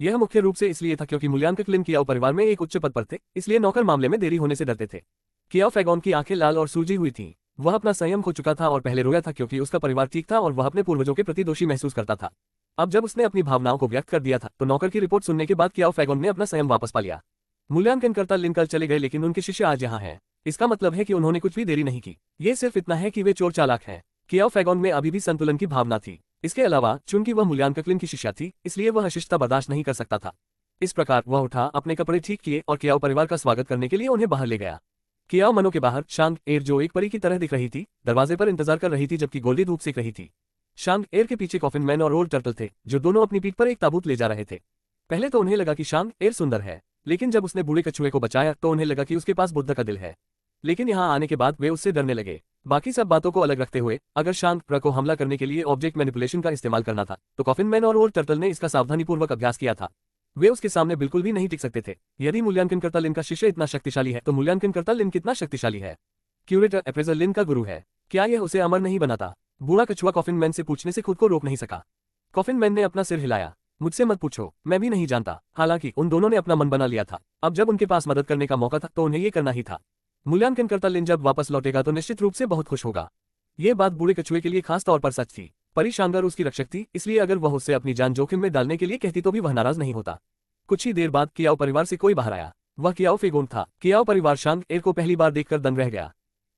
यह मुख्य रूप से इसलिए था क्योंकि मूल्यांकन लिन कियाओ परिवार में एक उच्च पद पर थे, इसलिए नौकर मामले में देरी होने से डरते थे। कियाओ फैगॉन की आंखें लाल और सूजी हुई थीं। वह अपना संयम खो चुका था और पहले रोया था क्योंकि उसका परिवार ठीक था और वह अपने पूर्वजों के प्रति दोषी महसूस करता था। अब जब उसने अपनी भावनाओं को व्यक्त कर दिया था तो नौकर की रिपोर्ट सुनने के बाद कियाओ फैगॉन ने अपना संयम वापस पा लिया। मूल्यांकनकर्ता लिन कल चले गए लेकिन उनके शिष्य आज यहाँ हैं। इसका मतलब है कि उन्होंने कुछ भी देरी नहीं की। ये सिर्फ इतना है कि वे चोर चालाक हैं। कियाओ फैगॉन में अभी भी संतुलन की भावना थी। इसके अलावा चूंकि वह मूल्यांकन की शिष्या थी, इसलिए वह अशिष्टता बर्दाश्त नहीं कर सकता था। इस प्रकार वह उठा, अपने कपड़े ठीक किए और कियाओ परिवार का स्वागत करने के लिए उन्हें बाहर ले गया। कियाओ मनो के बाहर शांग एर, जो एक परी की तरह दिख रही थी, दरवाजे पर इंतजार कर रही थी जबकि गोल्डी धूप सेक रही थी। शांग एर के पीछे कॉफिन मैन और ओल्ड टर्टल थे, जो दोनों अपनी पीठ पर एक ताबूत ले जा रहे थे। पहले तो उन्हें लगा कि शांग एर सुंदर है, लेकिन जब उसने बूढ़े कछुए को बचाया तो उन्हें लगा कि उसके पास बुद्ध का दिल है। लेकिन यहाँ आने के बाद वे उससे डरने लगे। बाकी सब बातों को अलग रखते हुए, अगर शांग एर को हमला करने के लिए ऑब्जेक्ट मैनिपुलेशन का इस्तेमाल करना था तो कॉफिन मैन और ओल्ड टर्टल ने इसका सावधानीपूर्वक अभ्यास किया था। वे उसके सामने बिल्कुल भी नहीं टिक सकते थे। यदि मूल्यांकनकर्ता लिन का शिष्य इतना शक्तिशाली है तो मूल्यांकनकर्ता लिन कितना शक्तिशाली है? क्यूरेटर अप्रेजर लिन का गुरु है, क्या यह उसे अमर नहीं बनाता? बूढ़ा कछुआ कॉफिन मैन से पूछने से खुद को रोक नहीं सका। कॉफिन मैन ने अपना सिर हिलाया। मुझसे मत पूछो, मैं भी नहीं जानता। हालांकि उन दोनों ने अपना मन बना लिया था। अब जब उनके पास मदद करने का मौका था तो उन्हें ये करना ही था। मूल्यांकनकर्ता लिन जब वापस लौटेगा तो निश्चित रूप से बहुत खुश होगा। ये बात बूढ़े कछुए के लिए खास तौर पर सच थी। परी शानदार उसकी रक्षक थी, इसलिए अगर वह उससे अपनी जान जोखिम में डालने के लिए कहती तो भी वह नाराज नहीं होता। कुछ ही देर बाद कियाओ परिवार से कोई बाहर आया। वह कियाओ फैगॉन था। कियाओ परिवार शांग एर को पहली बार देखकर दंग रह गया।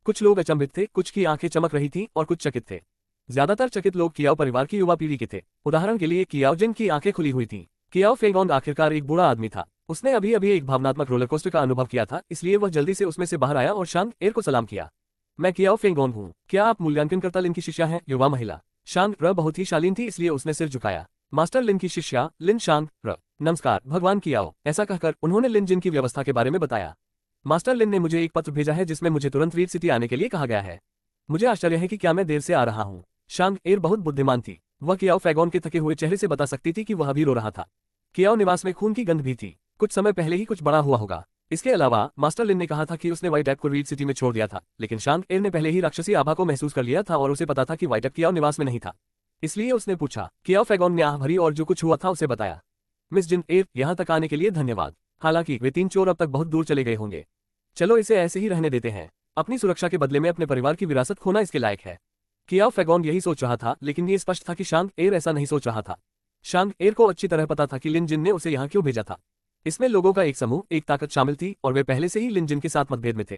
कुछ लोग अचंभित थे, कुछ की आंखें चमक रही थीं और कुछ चकित थे। ज्यादातर चकित लोग कियाओ परिवार की युवा पीढ़ी के थे। उदाहरण के लिए कियाओ जिन की आंखें खुली हुई थीं। कियाओ फैगॉन आखिरकार एक बूढ़ा आदमी था। उसने अभी अभी एक भावनात्मक रोलर कोस्टर का अनुभव किया था, इसलिए वह जल्दी से उसमें से बाहर आया और शांग एर को सलाम किया। मैं कियाओ फैगॉन हूँ, क्या आप मूल्यांकनकर्ता लिन की शिष्या हैं? युवा महिला शांग एर बहुत ही शालीन थी, इसलिए उसने सिर झुकाया। मास्टर लिन की शिष्या लिन शांग एर, नमस्कार भगवान कियाओ। ऐसा कहकर उन्होंने लिन जिन की व्यवस्था के बारे में बताया। मास्टर लिन ने मुझे एक पत्र भेजा है जिसमें मुझे तुरंत रीड सिटी आने के लिए कहा गया है। मुझे आश्चर्य है कि क्या मैं देर से आ रहा हूँ। शांग एर बहुत बुद्धिमान थी। वह कियाओ फैगॉन के थके हुए चेहरे से बता सकती थी कि वह अभी रो रहा था। कियाओ निवास में खून की गंध भी थी। कुछ समय पहले ही कुछ बड़ा हुआ होगा। इसके अलावा मास्टर लिन ने कहा था कि उसने व्हाइट ऐप को रीड सिटी में छोड़ दिया था, लेकिन शांग एर ने पहले ही राक्षसी आभा को महसूस कर लिया था और उसे पता था कि व्हाइट ऐप कियाओ निवास में नहीं था। इसलिए उसने पूछा। कियाओ फैगॉन ने आह भरी और जो कुछ हुआ था उसे बताया। मिस जिन एर, यहाँ तक आने के लिए धन्यवाद। हालांकि वे तीन चोर अब तक बहुत दूर चले गए होंगे। चलो इसे ऐसे ही रहने देते हैं। अपनी सुरक्षा के बदले में अपने परिवार की विरासत खोना इसके लायक है। कियाओ फैगॉन यही सोच रहा था, लेकिन ये स्पष्ट था कि शांग एर ऐसा नहीं सोच रहा था। शांग एर को अच्छी तरह पता था कि लिन जिन ने उसे यहाँ क्यों भेजा था। इसमें लोगों का एक समूह, एक ताकत शामिल थी और वे पहले से ही लिन जिन के साथ मतभेद में थे।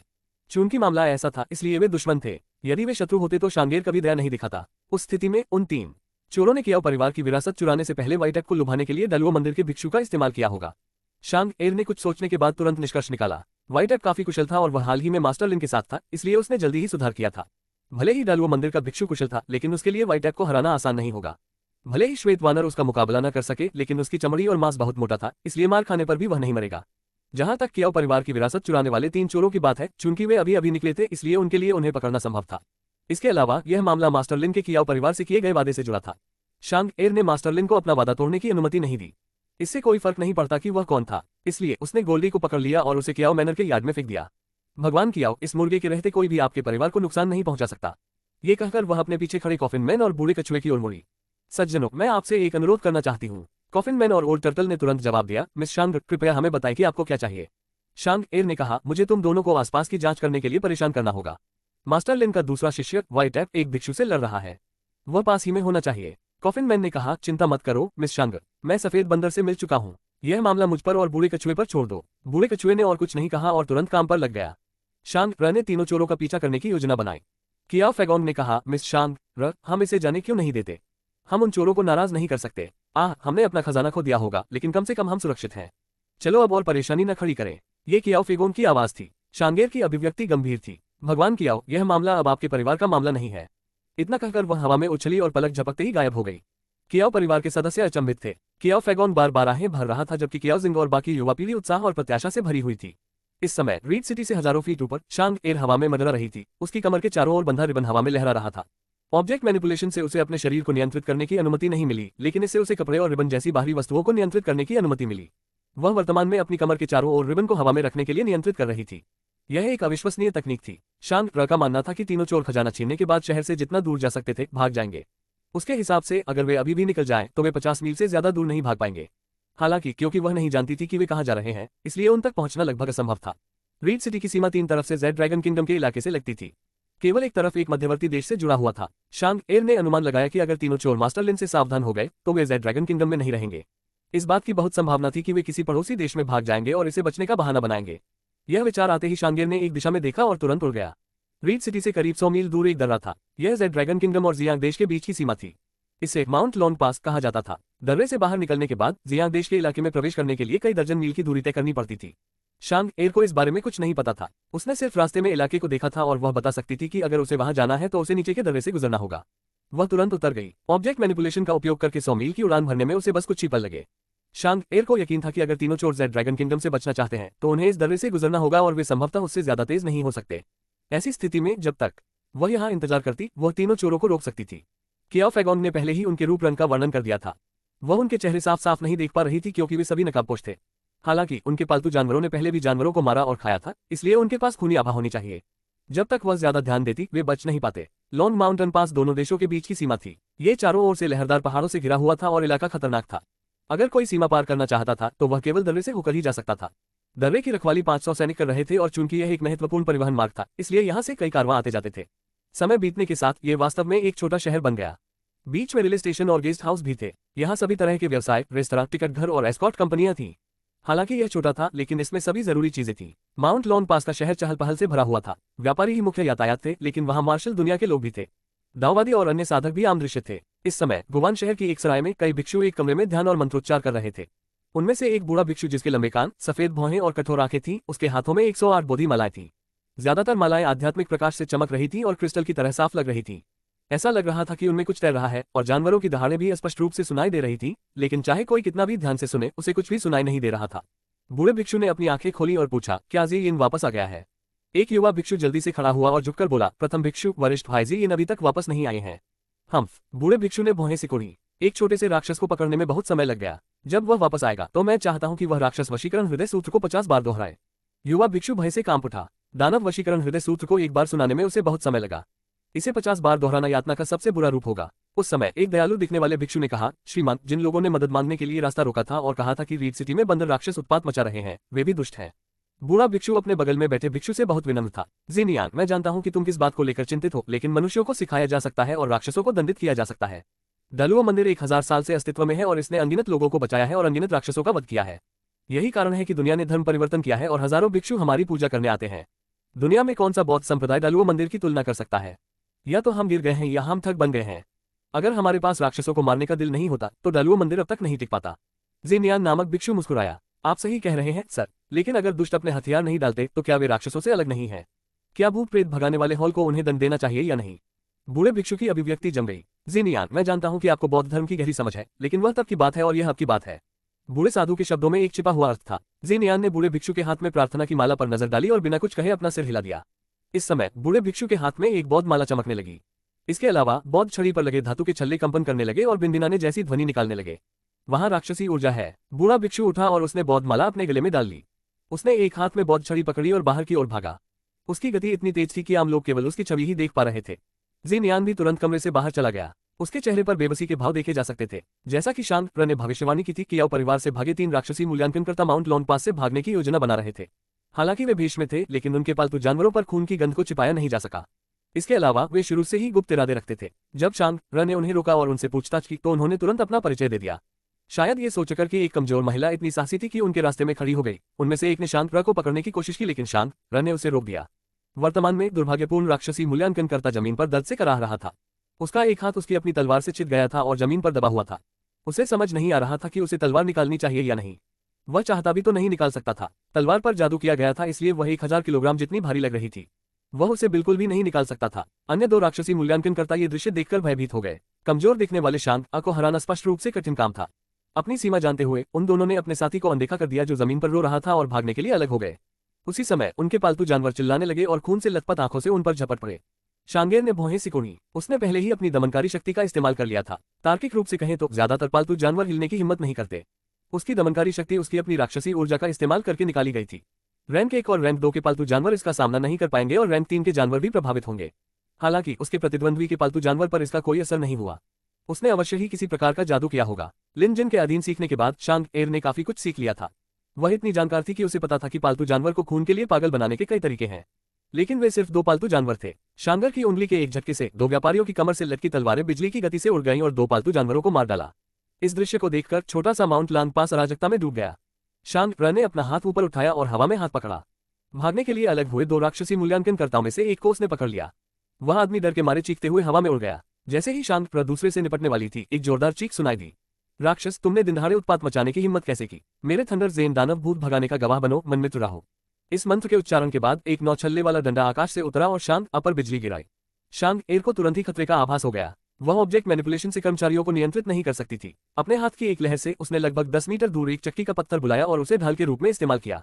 चूंकि मामला ऐसा था, इसलिए वे दुश्मन थे। यदि वे शत्रु होते तो शांग एर कभी दया नहीं दिखाता। उस स्थिति में उन तीन चोरों ने कियाओ परिवार की विरासत चुराने से पहले व्हाइट ऐप को लुभाने के लिए डलुओ मंदिर के भिक्षु का इस्तेमाल किया होगा। शांग एर ने कुछ सोचने के बाद तुरंत निष्कर्ष निकाला। व्हाइट ऐप काफी कुशल था और वह हाल ही में मास्टर लिन के साथ था, इसलिए उसने जल्दी ही सुधार किया था। भले ही डलुओ मंदिर का भिक्षु कुशल था, लेकिन उसके लिए व्हाइट ऐप को हराना आसान नहीं होगा। भले ही श्वेत वानर उसका मुकाबला न कर सके, लेकिन उसकी चमड़ी और मांस बहुत मोटा था, इसलिए मार खाने पर भी वह नहीं मरेगा। जहां तक कियाओ परिवार की विरासत चुराने वाले तीन चोरों की बात है, चूंकि वे अभी अभी निकले थे, इसलिए उनके लिए उन्हें पकड़ना संभव था। इसके अलावा यह मामला मास्टर लिन के कियाओ परिवार से किए गए वादे से जुड़ा था। शांग एर ने मास्टर लिन को अपना वादा तोड़ने की अनुमति नहीं दी। इससे कोई फर्क नहीं पड़ता कि वह कौन था, इसलिए उसने गोल्डी को पकड़ लिया और उसे कियाओ मैनर के यार्ड में फेंक दिया। भगवान कियाओ, इस मुर्गे के रहते कोई भी आपके परिवार को नुकसान नहीं पहुंचा सकता। ये कहकर वह अपने पीछे खड़े कॉफिन मैन और बूढ़े कछुए की ओर मुड़ी। सज्जनों, मैं आपसे एक अनुरोध करना चाहती हूँ। कॉफिन मैन और ओल्ड टर्टल ने तुरंत जवाब दिया। मिस शांग, कृपया हमें बताएं कि आपको क्या चाहिए। शांग एर ने कहा, मुझे तुम दोनों को आसपास की जांच करने के लिए परेशान करना होगा। मास्टर लिन का दूसरा शिष्य व्हाइट ऐप एक भिक्षु से लड़ रहा है, वह पास ही में होना चाहिए। कॉफिन मैन ने कहा, चिंता मत करो मिस शांग, मैं सफेद बंदर से मिल चुका हूँ। यह मामला मुझ पर और बूढ़े कछुए पर छोड़ दो। बूढ़े कछुए ने और कुछ नहीं कहा और तुरंत काम पर लग गया। शांग एर ने तीनों चोरों का पीछा करने की योजना बनाई। कियाओ फैगॉन ने कहा, मिस शांग एर, हम इसे जाने क्यों नहीं देते? हम उन चोरों को नाराज नहीं कर सकते। हमने अपना खजाना खो दिया होगा, लेकिन कम से कम हम सुरक्षित हैं। चलो अब और परेशानी न खड़ी करें। ये कियाओ फैगॉन की आवाज थी। शांगेर की अभिव्यक्ति गंभीर थी। भगवान कियाओ, यह मामला अब आपके परिवार का मामला नहीं है। इतना कहकर वह हवा में उछली और पलक झपकते ही गायब हो गई। कियाओ परिवार के सदस्य अचंभित थे। कियाओ फैगॉन बार बार आहें भर रहा था, जबकि कियाओ जिंग और बाकी युवा पीढ़ी उत्साह और प्रत्याशा से भरी हुई थी। इस समय रीड सिटी से हजारों फीट ऊपर शांग एर हवा में मंडरा रही थी। उसकी कमर के चारों ओर बंधा रिबन हवा में लहरा रहा था। ऑब्जेक्ट मैनिपुलेशन से उसे अपने शरीर को नियंत्रित करने की अनुमति नहीं मिली, लेकिन इससे उसे कपड़े और रिबन जैसी बाहरी वस्तुओं को नियंत्रित करने की अनुमति मिली। वह वर्तमान में अपनी कमर के चारों ओर रिबन को हवा में रखने के लिए नियंत्रित कर रही थी। यह एक अविश्वसनीय तकनीक थी। शांग एर का मानना था कि तीनों चोर खजाना छीनने के बाद शहर से जितना दूर जा सकते थे भाग जाएंगे। उसके हिसाब से अगर वे अभी भी निकल जाएं तो वे 50 मील से ज्यादा दूर नहीं भाग पाएंगे। हालांकि क्योंकि वह नहीं जानती थी कि वे कहां जा रहे हैं, इसलिए उन तक पहुंचना लगभग असंभव था। रीड सिटी की सीमा 3 तरफ से जेड ड्रैगन किंगडम के इलाके से लगती थी। केवल एक तरफ एक मध्यवर्ती देश से जुड़ा हुआ था। शांग एर ने अनुमान लगाया कि अगर तीनों चोर मास्टर लिन से सावधान हो गए तो वे जेड ड्रैगन किंगडम में नहीं रहेंगे। इस बात की बहुत संभावना थी कि वे किसी पड़ोसी देश में भाग जाएंगे और इसे बचने का बहाना बनाएंगे। यह विचार आते ही शांगेर ने एक दिशा में देखा और तुरंत उड़ गया। रीड सिटी से करीब 100 मील दूर एक दर्रा था। यह जेड ड्रैगन किंगडम और जियांग देश के बीच की सीमा थी। इसे माउंट लॉन्ग पास कहा जाता था। दर्रे से बाहर निकलने के बाद जियांग देश के इलाके में प्रवेश करने के लिए कई दर्जन मील की दूरी तय करनी पड़ती थी। शांग एर को इस बारे में कुछ नहीं पता था। उसने सिर्फ रास्ते में इलाके को देखा था और वह बता सकती थी कि अगर उसे वहां जाना है तो उसे नीचे के दर्रे से गुजरना होगा। वह तुरंत उतर गई। ऑब्जेक्ट मैनिपुलेशन का उपयोग करके 100 मील की उड़ान भरने में उसे बस कुछ ही पल लगे। शांग एर को यकीन था कि अगर तीनों चोर जेड ड्रैगन किंगडम से बचना चाहते हैं तो उन्हें इस दर्रे से गुजरना होगा और वे संभवतः उससे ज्यादा तेज नहीं हो सकते। ऐसी स्थिति में जब तक वह यहाँ इंतजार करती वह तीनों चोरों को रोक सकती थी। कियाओ फैगॉन ने पहले ही उनके रूप रंग का वर्णन कर दिया था। वह उनके चेहरे साफ साफ नहीं देख पा रही थी क्योंकि वे सभी नकाबपोश थे। हालांकि उनके पालतू जानवरों ने पहले भी जानवरों को मारा और खाया था, इसलिए उनके पास खूनी आभा होनी चाहिए। जब तक वह ज्यादा ध्यान देती वे बच नहीं पाते। लॉन्ग माउंटेन पास दोनों देशों के बीच की सीमा थी। ये चारों ओर से लहरदार पहाड़ों से घिरा हुआ था और इलाका खतरनाक था। अगर कोई सीमा पार करना चाहता था तो वह केवल दर्रे से होकर ही जा सकता था। दर्रे की रखवाली 500 सैनिक कर रहे थे और चूंकि यह एक महत्वपूर्ण परिवहन मार्ग था इसलिए यहाँ से कई कारवां आते जाते थे। समय बीतने के साथ ये वास्तव में एक छोटा शहर बन गया। बीच में रेलवे स्टेशन और गेस्ट हाउस भी थे। यहाँ सभी तरह के व्यवसाय, रेस्तरां, टिकट घर और एस्कॉर्ट कंपनियां थीं। हालांकि यह छोटा था लेकिन इसमें सभी जरूरी चीजें थीं। माउंट लॉन्ग पास का शहर चहल पहल से भरा हुआ था। व्यापारी ही मुख्य यातायात थे लेकिन वहां मार्शल दुनिया के लोग भी थे। दाववादी और अन्य साधक भी आम दृश्य थे। इस समय गुवान शहर की एक सराय में कई भिक्षु एक कमरे में ध्यान और मंत्रोच्चार कर रहे थे। उनमें से एक बूढ़ा भिक्षु जिसके लंबे कान, सफेद भौहें और कठोर आंखें थीं, उसके हाथों में 108 बोधि मालाएं थीं। ज्यादातर मालाएं आध्यात्मिक प्रकाश से चमक रही थीं और क्रिस्टल की तरह साफ लग रही थीं। ऐसा लग रहा था कि उनमें कुछ तैर रहा है और जानवरों की दहाड़ें भी स्पष्ट रूप से सुनाई दे रही थी, लेकिन चाहे कोई कितना भी ध्यान से सुने उसे कुछ भी सुनाई नहीं दे रहा था। बूढ़े भिक्षु ने अपनी आंखें खोली और पूछा, क्या ज़ी-यिन वापस आ गया है? एक युवा भिक्षु जल्दी से खड़ा हुआ और झुककर बोला, प्रथम भिक्षु वरिष्ठ भाई ज़ी-यिन अभी तक वापस नहीं आए हैं। बूढ़े भिक्षु ने भौहें सिकोड़ी। एक छोटे से राक्षस को पकड़ने में बहुत समय लग गया। जब वह वापस आएगा तो मैं चाहता हूं कि वह राक्षस वशीकरण हृदय सूत्र को 50 बार दोहराए। युवा भिक्षु भय से कांप उठा। दानव वशीकरण हृदय सूत्र को एक बार सुनाने में उसे बहुत समय लगा। इसे 50 बार दोहराना यातना का सबसे बुरा रूप होगा। उस समय एक दयालु दिखने वाले भिक्षु ने कहा, श्रीमान, जिन लोगों ने मदद मांगने के लिए रास्ता रोका था और कहा था कि रीड सिटी में बंदर राक्षस उत्पात मचा रहे हैं, वे भी दुष्ट हैं। बूढ़ा भिक्षु अपने बगल में बैठे भिक्षु से बहुत विनम्र था। ज़ी-नियान, मैं जानता हूं कि तुम किस बात को लेकर चिंतित हो, लेकिन मनुष्यों को सिखाया जा सकता है और राक्षसों को दंडित किया जा सकता है। डलुओ मंदिर 1000 साल से अस्तित्व में है और इसने अनगिनत लोगों को बचाया है और अनगिनत राक्षसों का वध किया है। यही कारण है कि दुनिया ने धर्म परिवर्तन किया है और हजारों भिक्षु हमारी पूजा करने आते हैं। दुनिया में कौन सा बौद्ध संप्रदाय डलुओ मंदिर की तुलना कर सकता है? या तो हम गिर गए हैं या हम ठग बन गए हैं। अगर हमारे पास राक्षसों को मारने का दिल नहीं होता तो डलुओ मंदिर अब तक नहीं टिक पाता। ज़ी-नियान नामक भिक्षु मुस्कुराया। आप सही कह रहे हैं सर, लेकिन अगर दुष्ट अपने हथियार नहीं डालते तो क्या वे राक्षसों से अलग नहीं है? क्या भूत प्रेत भगाने वाले हॉल को उन्हें दंड देना चाहिए या नहीं? बूढ़े भिक्षु की अभिव्यक्ति जम गई। ज़ी-नियान, मैं जानता हूं कि आपको बौद्ध धर्म की गहरी समझ है, लेकिन वह तब की बात है और यह अब की बात है। बूढ़े साधु के शब्दों में एक छिपा हुआ अर्थ था। ज़ी-नियान ने बूढ़े भिक्षु के हाथ में प्रार्थना की माला पर नजर डाली और बिना कुछ कहे अपना सिर हिला दिया। इस समय बूढ़े भिक्षु के हाथ में एक बौद्ध माला चमकने लगी। इसके अलावा बौद्ध छड़ी पर लगे धातु के छल्ले कंपन करने लगे और बिनबिनाने जैसी ध्वनि निकालने लगे। वहां राक्षसी ऊर्जा है। बूढ़ा भिक्षु उठा और उसने बौद्ध माला अपने गले में डाल ली। उसने एक हाथ में बौद्ध छड़ी पकड़ी और बाहर की ओर भागा। उसकी गति इतनी तेज थी कि आम लोग केवल उसकी छवि ही देख पा रहे थे। ज़ी-नियान भी तुरंत कमरे से बाहर चला गया। उसके चेहरे पर बेबसी के भाव देखे जा सकते थे। जैसा कि शांग एर ने भविष्यवाणी की थी, कियाओ परिवार से भागे 3 राक्षसी मूल्यांकनकर्ता माउंट लॉन्ग पास से भागने की योजना बना रहे थे। हालांकि वे भीष्म थे, लेकिन उनके पालतू जानवरों पर खून की गंध को छिपाया नहीं जा सका। इसके अलावा वे शुरू से ही गुप्त इरादे रखते थे। जब शांग एर ने उन्हें रोका और उनसे पूछताछ की तो उन्होंने तुरंत अपना परिचय दे दिया। शायद ये सोचकर कि एक कमजोर महिला इतनी साहसी थी कि उनके रास्ते में खड़ी हो गई। उनमें से एक ने शांग एर को पकड़ने की कोशिश की, लेकिन शांग एर ने उसे रोक दिया। वर्तमान में दुर्भाग्यपूर्ण राक्षसी मूल्यांकनकर्ता जमीन पर दर्द से कराह रहा था। उसका एक हाथ उसकी अपनी तलवार से छिद गया था और जमीन पर दबा हुआ था। उसे समझ नहीं आ रहा था कि उसे तलवार निकालनी चाहिए या नहीं। वह चाहता भी तो नहीं निकाल सकता था। तलवार पर जादू किया गया था, इसलिए वह 1000 किलोग्राम जितनी भारी लग रही थी। वह उसे बिल्कुल भी नहीं निकाल सकता था। अन्य 2 राक्षसी मूल्यांकनकर्ता ये दृश्य देखकर भयभीत हो गए। कमजोर दिखने वाले शांग एर को हराना स्पष्ट रूप से कठिन काम था। अपनी सीमा जानते हुए उन दोनों ने अपने साथी को अनदेखा कर दिया जो जमीन पर रो रहा था और भागने के लिए अलग हो गए। उसी समय उनके पालतू जानवर चिल्लाने लगे और खून से लथपथ आंखों से उन पर झपट पड़े। शांगेर ने भौहें सिकोड़ी। उसने पहले ही अपनी दमनकारी शक्ति का इस्तेमाल कर लिया था। तार्किक रूप से कहें तो ज्यादातर पालतू जानवर हिलने की हिम्मत नहीं करते। उसकी दमनकारी शक्ति उसकी अपनी राक्षसी ऊर्जा का इस्तेमाल करके निकाली गई थी। रैंक 1 और रैंक 2 के पालतू जानवर इसका सामना नहीं कर पाएंगे और रैंक 3 के जानवर भी प्रभावित होंगे। हालांकि उसके प्रतिद्वंद्वी के पालतू जानवर पर इसका कोई असर नहीं हुआ। उसने अवश्य ही किसी प्रकार का जादू किया होगा। लिन जिन के अधीन सीखने के बाद शांग एर ने काफी कुछ सीख लिया था। वह इतनी जानकार थी कि उसे पता था कि पालतू जानवर को खून के लिए पागल बनाने के कई तरीके हैं, लेकिन वे सिर्फ 2 पालतू जानवर थे। शांगर की उंगली के एक झटके से 2 व्यापारियों की कमर से लटकी तलवारें बिजली की गति से उड़ गईं और 2 पालतू जानवरों को मार डाला। इस दृश्य को देखकर छोटा सा माउंट लांग पास अराजकता में डूब गया। शांग र ने अपना हाथ ऊपर उठाया और हवा में हाथ पकड़ा। भागने के लिए अलग हुए 2 राक्षसी मूल्यांकनकर्ताओं में से एक को उसने पकड़ लिया। वह आदमी डर के मारे चीखते हुए हवा में उड़ गया। जैसे ही शांग र दूसरे से निपटने वाली थी, एक जोरदार चीख सुनाई दी। राक्षस, तुमने दिनदहाड़े उत्पात मचाने की हिम्मत कैसे की? मेरे थंडर ज़ेन दानव भूत भगाने का गवाह बनो, मनमित्र रहो। इस मंत्र के उच्चारण के बाद एक 9 छल्ले वाला डंडा आकाश से उतरा और शांग अपर बिजली गिराई। शांग एर को तुरंत ही खतरे का आभास हो गया। वह ऑब्जेक्ट मैनिपुलेशन से कर्मचारियों को नियंत्रित नहीं कर सकती थी। अपने हाथ की एक लहर से उसने लगभग 10 मीटर दूर एक चक्की का पत्थर बुलाया और उसे ढाल के रूप में इस्तेमाल किया।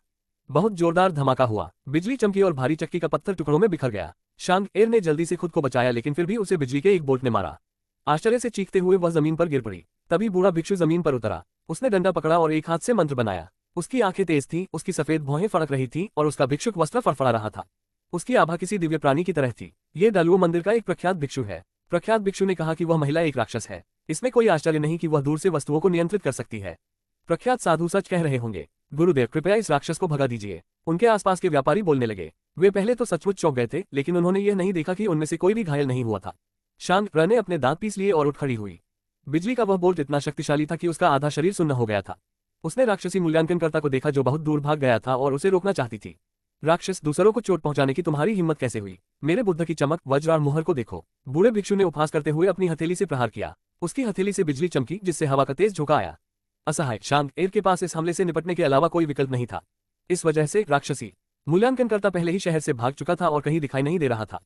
बहुत जोरदार धमाका हुआ, बिजली चमकी और भारी चक्की का पत्थर टुकड़ों में बिखर गया। शांग एर ने जल्दी से खुद को बचाया, लेकिन फिर भी उसे बिजली के एक बोल्ट ने मारा। आश्चर्य से चीखते हुए वह जमीन पर गिर पड़ी। तभी बूढ़ा भिक्षु जमीन पर उतरा। उसने डंडा पकड़ा और एक हाथ से मंत्र बनाया। उसकी आंखें तेज थीं, उसकी सफेद भौहें फड़क रही थीं और उसका भिक्षुक वस्त्र फड़फड़ा रहा था। उसकी आभा किसी दिव्य प्राणी की तरह थी। ये डालुओ मंदिर का एक प्रख्यात भिक्षु है। प्रख्यात भिक्षु ने कहा कि वह महिला एक राक्षस है। इसमें कोई आश्चर्य नहीं कि वह दूर से वस्तुओं को नियंत्रित कर सकती है। प्रख्यात साधु सच कह रहे होंगे। गुरुदेव, कृपया इस राक्षस को भगा दीजिए। उनके आसपास के व्यापारी बोलने लगे। वे पहले तो सचमुच चौंक गए थे, लेकिन उन्होंने यह नहीं देखा कि उनमें से कोई भी घायल नहीं हुआ था। शांग र ने अपने दांत पीस लिए और उठ खड़ी हुई। बिजली का वह बोल्ट इतना शक्तिशाली था कि उसका आधा शरीर सुन्न हो गया था। उसने राक्षसी मूल्यांकनकर्ता को देखा जो बहुत दूर भाग गया था और उसे रोकना चाहती थी। राक्षस, दूसरों को चोट पहुंचाने की तुम्हारी हिम्मत कैसे हुई? मेरे बुद्ध की चमक, वज्र और मुहर को देखो। बूढ़े भिक्षु ने उपहास करते हुए अपनी हथेली से प्रहार किया। उसकी हथेली से बिजली चमकी, जिससे हवा का तेज झोंका आया। असहाय शांग एर के पास इस हमले से निपटने के अलावा कोई विकल्प नहीं था। इस वजह से राक्षसी मूल्यांकनकर्ता पहले ही शहर से भाग चुका था और कहीं दिखाई नहीं दे रहा था।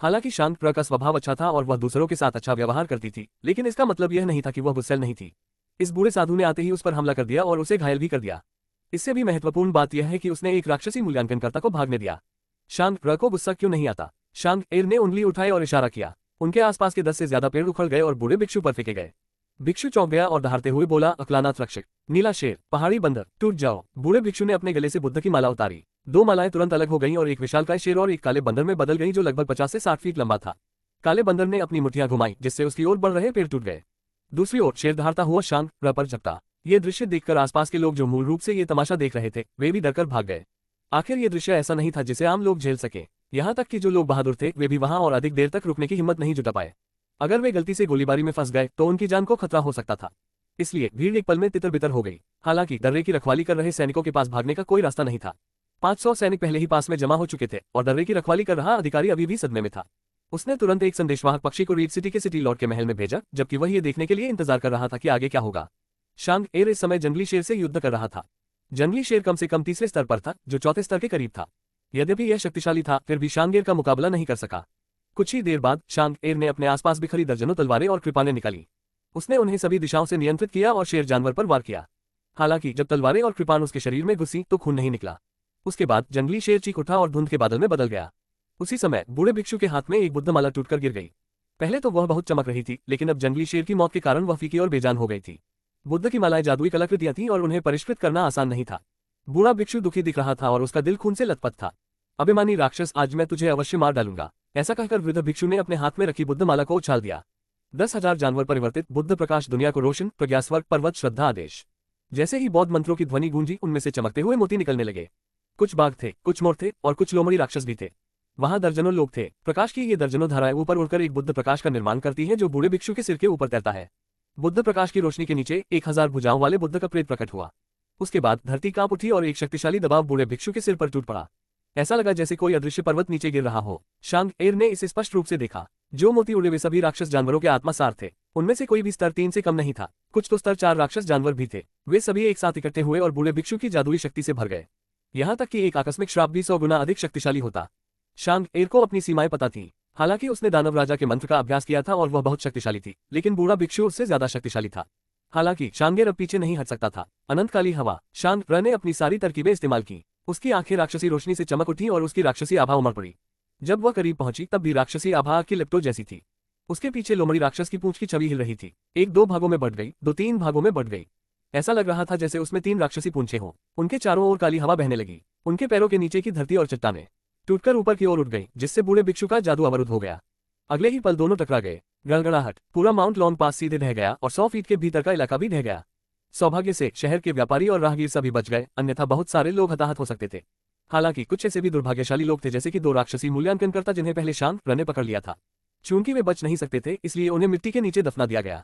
हालांकि शांग र का स्वभाव अच्छा था और वह दूसरों के साथ अच्छा व्यवहार करती थी, लेकिन इसका मतलब यह नहीं था कि वह गुस्सैल नहीं थी। इस बूढ़े साधु ने आते ही उस पर हमला कर दिया और उसे घायल भी कर दिया। इससे भी महत्वपूर्ण बात यह है कि उसने एक राक्षसी मूल्यांकनकर्ता को भागने दिया। शांग र को गुस्सा क्यों नहीं आता? शांग एर ने उंगली उठाई और इशारा किया। उनके आसपास के 10 से ज्यादा पेड़ उखड़ गए और बूढ़े भिक्षु पर फेंके गए। भिक्षु चौंक गया और दहाड़ते हुए बोला, अकलानाथ रक्षक, नीला शेर, पहाड़ी बंदर, टूट जाओ। बूढ़े भिक्षु ने अपने गले से बुद्ध की माला उतारी। 2 मालाएं तुरंत अलग हो गईं और एक विशालकाय शेर और एक काले बंदर में बदल गईं जो लगभग 50 से 60 फीट लंबा था। काले बंदर ने अपनी मुठ्ठियां घुमाई, जिससे उसकी ओर बढ़ रहे पेड़ टूट गए। दूसरी ओर शेर दहाड़ता हुआ शांग र पर झपटा। ये दृश्य देखकर आसपास के लोग जो मूल रूप से ये तमाशा देख रहे थे, वे भी डरकर भाग गए। आखिर ये दृश्य ऐसा नहीं था जिसे आम लोग झेल सके। यहाँ तक कि जो लोग बहादुर थे, वे भी वहां और अधिक देर तक रुकने की हिम्मत नहीं जुटा पाए। अगर वे गलती से गोलीबारी में फंस गए तो उनकी जान को खतरा हो सकता था। इसलिए भीड़ एक पल में तितर बितर हो गई। हालांकि दर्रे की रखवाली कर रहे सैनिकों के पास भागने का कोई रास्ता नहीं था। 500 सैनिक पहले ही पास में जमा हो चुके थे और दर्रे की रखवाली कर रहा अधिकारी अभी भी सदमे में था। उसने तुरंत एक संदेशवाहक पक्षी को रीड सिटी के सिटी लॉर्ड के महल में भेजा, जबकि वह ये देखने के लिए इंतजार कर रहा था कि आगे क्या होगा। शांग एर इस समय जंगली शेर से युद्ध कर रहा था। जंगली शेर कम से कम तीसरे स्तर पर था, जो चौथे स्तर के करीब था। यद्यपि यह शक्तिशाली था, फिर भी शांग एर का मुकाबला नहीं कर सका। कुछ ही देर बाद शांग एर ने अपने आसपास बिखरी दर्जनों तलवारें और कृपानें निकाली। उसने उन्हें सभी दिशाओं से नियंत्रित किया और शेर जानवर पर वार किया। हालांकि जब तलवारें और कृपान उसके शरीर में घुसी तो खून नहीं निकला। उसके बाद जंगली शेर चीख उठा और धुंध के बादल में बदल गया। उसी समय बूढ़े भिक्षु के हाथ में एक बुद्ध माला टूटकर गिर गई। पहले तो वह बहुत चमक रही थी, लेकिन अब जंगली शेर की मौत के कारण वह फीकी और बेजान हो गई थी। बुद्ध की मालाएं जादुई कलाकृतियां थीं और उन्हें परिष्कृत करना आसान नहीं था। बूढ़ा भिक्षु दुखी दिख रहा था और उसका दिल खून से लथपथ था। अभिमानी राक्षस, आज मैं तुझे अवश्य मार डालूंगा। ऐसा कहकर वृद्ध भिक्षु ने अपने हाथ में रखी बुद्ध माला को उछाल दिया। 10,000 जानवर परिवर्तित, बुद्ध प्रकाश दुनिया को रोशन, प्रज्ञास्वर्ग पर्वत श्रद्धा आदेश। जैसे ही बौद्ध मंत्रों की ध्वनि गूंजी, उनमें से चमकते हुए मोती निकलने लगे। कुछ बाघ थे, कुछ मोर थे और कुछ लोमड़ी राक्षस भी थे। वहां दर्जनों लोग थे। प्रकाश की ये दर्जनों धाराएं ऊपर उड़कर एक बुद्ध प्रकाश का निर्माण करती हैं, जो बूढ़े भिक्षु के सिर के ऊपर तैरता है। बुद्ध प्रकाश की रोशनी के नीचे 1000 भुजाओं वाले बुद्ध का प्रेत प्रकट हुआ। उसके बाद धरती कांप उठी और एक शक्तिशाली दबाव बूढ़े भिक्षु के सिर पर टूट पड़ा। ऐसा लगा जैसे कोई अदृश्य पर्वत नीचे गिर रहा हो। शांग एर ने इसे स्पष्ट रूप से देखा। जो मोती उड़े वे सभी राक्षस जानवरों के आत्मा सार थे। उनमें से कोई भी स्तर 3 से कम नहीं था। कुछ तो स्तर 4 राक्षस जानवर भी थे। वे सभी एक साथ इकट्ठे हुए और बूढ़े भिक्षु की जादुई शक्ति से भर गए। यहाँ तक कि एक आकस्मिक श्राप भी 100 गुना अधिक शक्तिशाली होता। शांग एर को अपनी सीमाएं पता थी। हालांकि उसने दानव राजा के मंत्र का अभ्यास किया था और वह बहुत शक्तिशाली थी, लेकिन बूढ़ा भिक्षु उससे ज्यादा शक्तिशाली था। हालांकि शांग एर अब पीछे नहीं हट सकता था। अनंतकाली हवा। शांग र ने अपनी सारी तरकीबें इस्तेमाल की। उसकी आंखें राक्षसी रोशनी से चमक उठी और उसकी राक्षसी आभा उमड़ पड़ी। जब वह करीब पहुंची तब भी राक्षसी आभा आग की लिपटों जैसी थी। उसके पीछे लोमड़ी राक्षस की पूंछ की छवि हिल रही थी। एक 2 भागों में बढ़ गई, 2-3 भागों में बढ़ गई। ऐसा लग रहा था जैसे उसमें 3 राक्षसी पूंछें हों। उनके चारों ओर काली हवा बहने लगी। उनके पैरों के नीचे की धरती और चट्टानें टूटकर ऊपर की ओर उठ गई, जिससे बूढ़े भिक्षु का जादू अवरुद्ध हो गया। अगले ही पल दोनों टकरा गए। गड़गड़ाहट, पूरा माउंट लॉन पास सीधे ढह गया और 100 फीट के भीतर का इलाका भी ढह गया। सौभाग्य से शहर के व्यापारी और राहगीर सभी बच गए, अन्यथा बहुत सारे लोग हताहत हो सकते थे। हालांकि कुछ ऐसे भी दुर्भाग्यशाली लोग थे, जैसे कि 2 राक्षसी मूल्यांकनकर्ता, जिन्हें पहले शांत रन ने पकड़ लिया था। चूंकि वे बच नहीं सकते थे, इसलिए उन्हें मिट्टी के नीचे दफना दिया गया।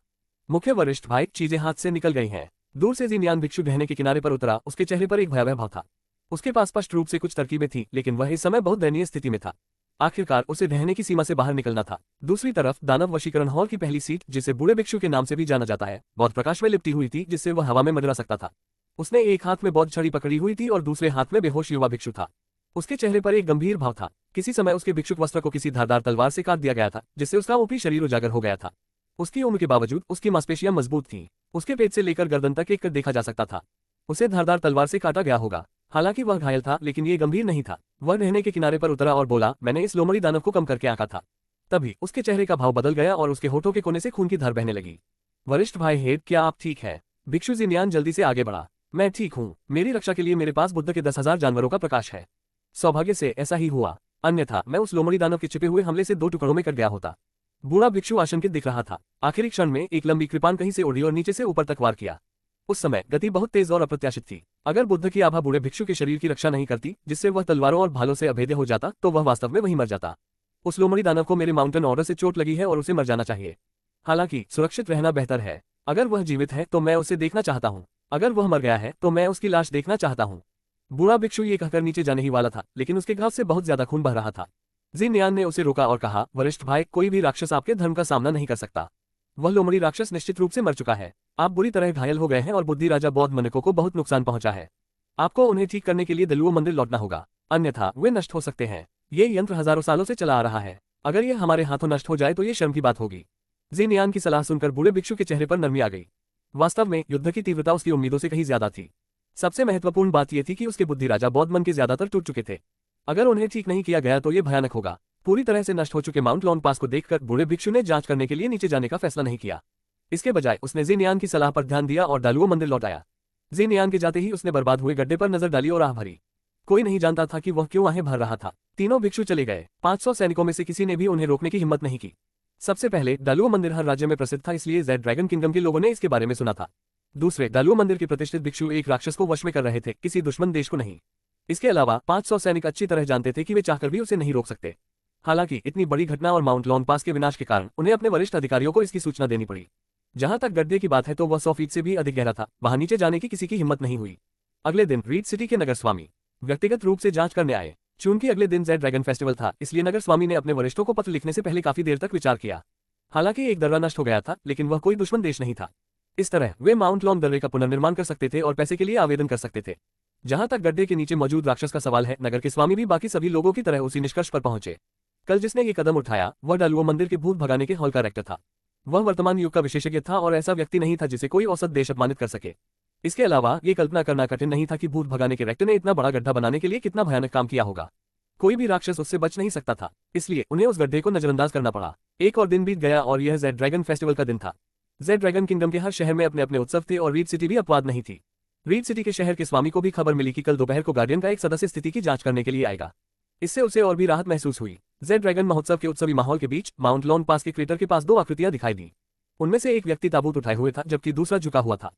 मुख्य वरिष्ठ भाई, चीजें हाथ से निकल गई हैं। दूर से जिनियान भिक्षु ढहने के किनारे पर उतरा। उसके चेहरे पर एक भयावह भाव था। उसके पास स्पष्ट रूप से कुछ तरकीबें थी, लेकिन वह इस समय बहुत दयनीय स्थिति में था। आखिरकार उसे ढहने की सीमा से बाहर निकलना था। दूसरी तरफ दानव वशीकरण हॉल की पहली सीट, जिसे बूढ़े भिक्षु के नाम से भी जाना जाता है, बहुत प्रकाश में लिपटी हुई थी, जिससे वह हवा में मंडरा सकता था। उसने एक हाथ में बौद्ध छड़ी पकड़ी हुई थी और दूसरे हाथ में बेहोश युवा भिक्षु था। उसके चेहरे पर एक गंभीर भाव था। किसी समय उसके भिक्षुक वस्त्र को किसी धारदार तलवार से काट दिया गया था, जिससे उसका ऊपरी शरीर उजागर हो गया था। उसकी उम्र के बावजूद उसकी मांसपेशियां मजबूत थीं। उसके पेट से लेकर गर्दन तक एक कर देखा जा सकता था। उसे धारदार तलवार से काटा गया होगा। हालांकि वह घायल था, लेकिन ये गंभीर नहीं था। वह ढहने के किनारे पर उतरा और बोला, मैंने इस लोमड़ी दानव को कम करके आंका था। तभी उसके चेहरे का भाव बदल गया और उसके होठों के कोने से खून की धार बहने लगी। वरिष्ठ भाई हेड, क्या आप ठीक है? भिक्षु जिनियान जल्दी से आगे बढ़ा। मैं ठीक हूँ। मेरी रक्षा के लिए मेरे पास बुद्ध के 10,000 जानवरों का प्रकाश है। सौभाग्य से ऐसा ही हुआ, अन्यथा मैं उस लोमड़ी दानव के छिपे हुए हमले से 2 टुकड़ों में कट गया होता। बूढ़ा भिक्षु आशंकित दिख रहा था। आखिरी क्षण में एक लंबी कृपान कहीं से उड़ी और नीचे से ऊपर तक वार किया। उस समय गति बहुत तेज और अप्रत्याशित थी। अगर बुद्ध की आभा बूढ़े भिक्षु के शरीर की रक्षा नहीं करती, जिससे वह तलवारों और भालों से अभेद्य हो जाता, तो वह वास्तव में वहीं मर जाता। उस लोमड़ी दानव को मेरे माउंटेन ऑर्डर से चोट लगी है और उसे मर जाना चाहिए। हालांकि सुरक्षित रहना बेहतर है। अगर वह जीवित है तो मैं उसे देखना चाहता हूँ। अगर वह मर गया है तो मैं उसकी लाश देखना चाहता हूँ। बूढ़ा भिक्षु ये कहकर नीचे जाने ही वाला था, लेकिन उसके घाव से बहुत ज्यादा खून बह रहा था। जिनियान ने उसे रोका और कहा, वरिष्ठ भाई, कोई भी राक्षस आपके धर्म का सामना नहीं कर सकता। वह लोमड़ी राक्षस निश्चित रूप से मर चुका है। आप बुरी तरह घायल हो गए हैं और बुद्धि राजा बौद्ध मनकों को बहुत नुकसान पहुंचा है। आपको उन्हें ठीक करने के लिए दलुओ मंदिर लौटना होगा, अन्यथा वे नष्ट हो सकते हैं। ये यंत्र हजारों सालों से चला आ रहा है। अगर यह हमारे हाथों नष्ट हो जाए तो ये शर्म की बात होगी। जिनियान की सलाह सुनकर बूढ़े भिक्षु के चेहरे पर नरमी आ गई। वास्तव में युद्ध की तीव्रता उसकी उम्मीदों से कहीं ज्यादा थी। सबसे महत्वपूर्ण बात यह थी कि उसके बुद्धि राजा बौद्ध मन के ज्यादातर टूट चुके थे। अगर उन्हें ठीक नहीं किया गया तो ये भयानक होगा। पूरी तरह से नष्ट हो चुके माउंट लॉन पास को देखकर बूढ़े भिक्षु ने जांच करने के लिए नीचे जाने का फैसला नहीं किया। इसके बजाय उसने जिनियान की सलाह पर ध्यान दिया और दालुओ मंदिर लौट आया। जिनियान के जाते ही उसने बर्बाद हुए गड्ढे पर नजर डाली और आह भरी। कोई नहीं जानता था कि वह क्यों आहें भर रहा था। तीनों भिक्षु चले गए। 500 सैनिकों में से किसी ने भी उन्हें रोकने की हिम्मत नहीं की। सबसे पहले दालुओ मंदिर हर राज्य में प्रसिद्ध था, इसलिए जेड ड्रैगन किंगडम के लोगों ने इसके बारे में सुना था। दूसरे, दालुओ मंदिर के प्रतिष्ठित भिक्षु एक राक्षस को वश में कर रहे थे, किसी दुश्मन देश को नहीं। इसके अलावा 500 सैनिक अच्छी तरह जानते थे कि वे चाहकर भी उसे नहीं रोक सकते। हालांकि इतनी बड़ी घटना और माउंट लॉन पास के विनाश के कारण उन्हें अपने वरिष्ठ अधिकारियों को इसकी सूचना देनी पड़ी। जहां तक गड्ढे की बात है तो वह 100 फीट से भी अधिक गहरा था। वहां नीचे जाने की किसी की हिम्मत नहीं हुई। अगले दिन रीड सिटी के नगर स्वामी व्यक्तिगत रूप से जांच करने आए। चूंकि अगले दिन जेड ड्रैगन फेस्टिवल था, इसलिए नगर स्वामी ने अपने वरिष्ठों को पत्र लिखने से पहले काफी देर तक विचार किया। हालांकि एक दर्रा नष्ट हो गया था, लेकिन वह कोई दुश्मन देश नहीं था। इस तरह वे माउंट लॉन दर्रे का पुनर्निर्माण कर सकते थे और पैसे के लिए आवेदन कर सकते थे। जहां तक गड्ढे के नीचे मौजूद राक्षस का सवाल है, नगर के स्वामी भी बाकी सभी लोगों की तरह उसी निष्कर्ष पर पहुंचे। कल जिसने ये कदम उठाया वह दालुओ मंदिर के भूत भगाने के हॉल का रेक्टर था। वह वर्तमान युग का विशेषज्ञ था और ऐसा व्यक्ति नहीं था जिसे कोई औसत देश अपमानित कर सके। इसके अलावा ये कल्पना करना कठिन नहीं था कि भूत भगाने के रेक्टर ने इतना बड़ा गड्ढा बनाने के लिए कितना भयानक काम किया होगा। कोई भी राक्षस उससे बच नहीं सकता था, इसलिए उन्हें उस गड्ढे को नजरअंदाज करना पड़ा। एक और दिन बीत गया और यह जेड ड्रैगन फेस्टिवल का दिन था। जेड ड्रैगन किंगडम के हर शहर में अपने अपने उत्सव थे और रीड सिटी भी अपवाद नहीं थी। रीड सिटी के शहर के स्वामी को भी खबर मिली कि कल दोपहर को गार्डियन का एक सदस्य स्थिति की जांच करने के लिए आएगा। इससे उसे और भी राहत महसूस हुई। जेड ड्रैगन महोत्सव के उत्सवी माहौल के बीच माउंट लॉन पास के क्रेटर के पास 2 आकृतियां दिखाई दी। उनमें से एक व्यक्ति ताबूत उठाए हुए था, जबकि दूसरा झुका हुआ था।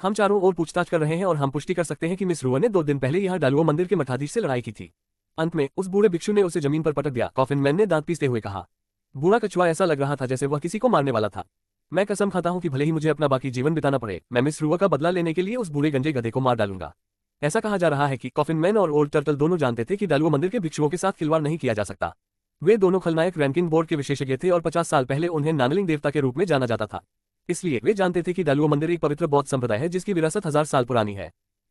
हम चारों ओर पूछताछ कर रहे हैं और हम पुष्टि कर सकते हैं कि मिस रुआ ने 2 दिन पहले यहाँ दालुओ मंदिर के मठाधीश से लड़ाई की थी। अंत में उस बूढ़े भिक्षु ने उसे जमीन पर पटक दिया, कॉफिन मैन ने दांत पीसते हुए कहा। बूढ़ा कछुआ ऐसा लग रहा था जैसे वह किसी को मारने वाला था। मैं कसम खाता हूं कि भले ही मुझे अपना बाकी जीवन बिताना पड़े, मैं मिस रुआ का बदला लेने के लिए उस बूढ़े गंजे गधे को मार डालूंगा। ऐसा कहा जा रहा है कि कॉफिन मैन और ओल्ड टर्टल दोनों जानते थे कि दालुओ मंदिर के भिक्षुओं के साथ खिलवाड़ नहीं किया जा सकता। वे दोनों खलनायक रैंकिंग बोर्ड के विशेषज्ञ थे और 50 साल पहले उन्हें नानलिंग देवता के रूप में जाना जाता था। इसलिए वे जानते थे कि दालुओ मंदिर एक पवित्र बौद्ध संप्रदाय है जिसकी विरासत 1000 साल पुरानी है।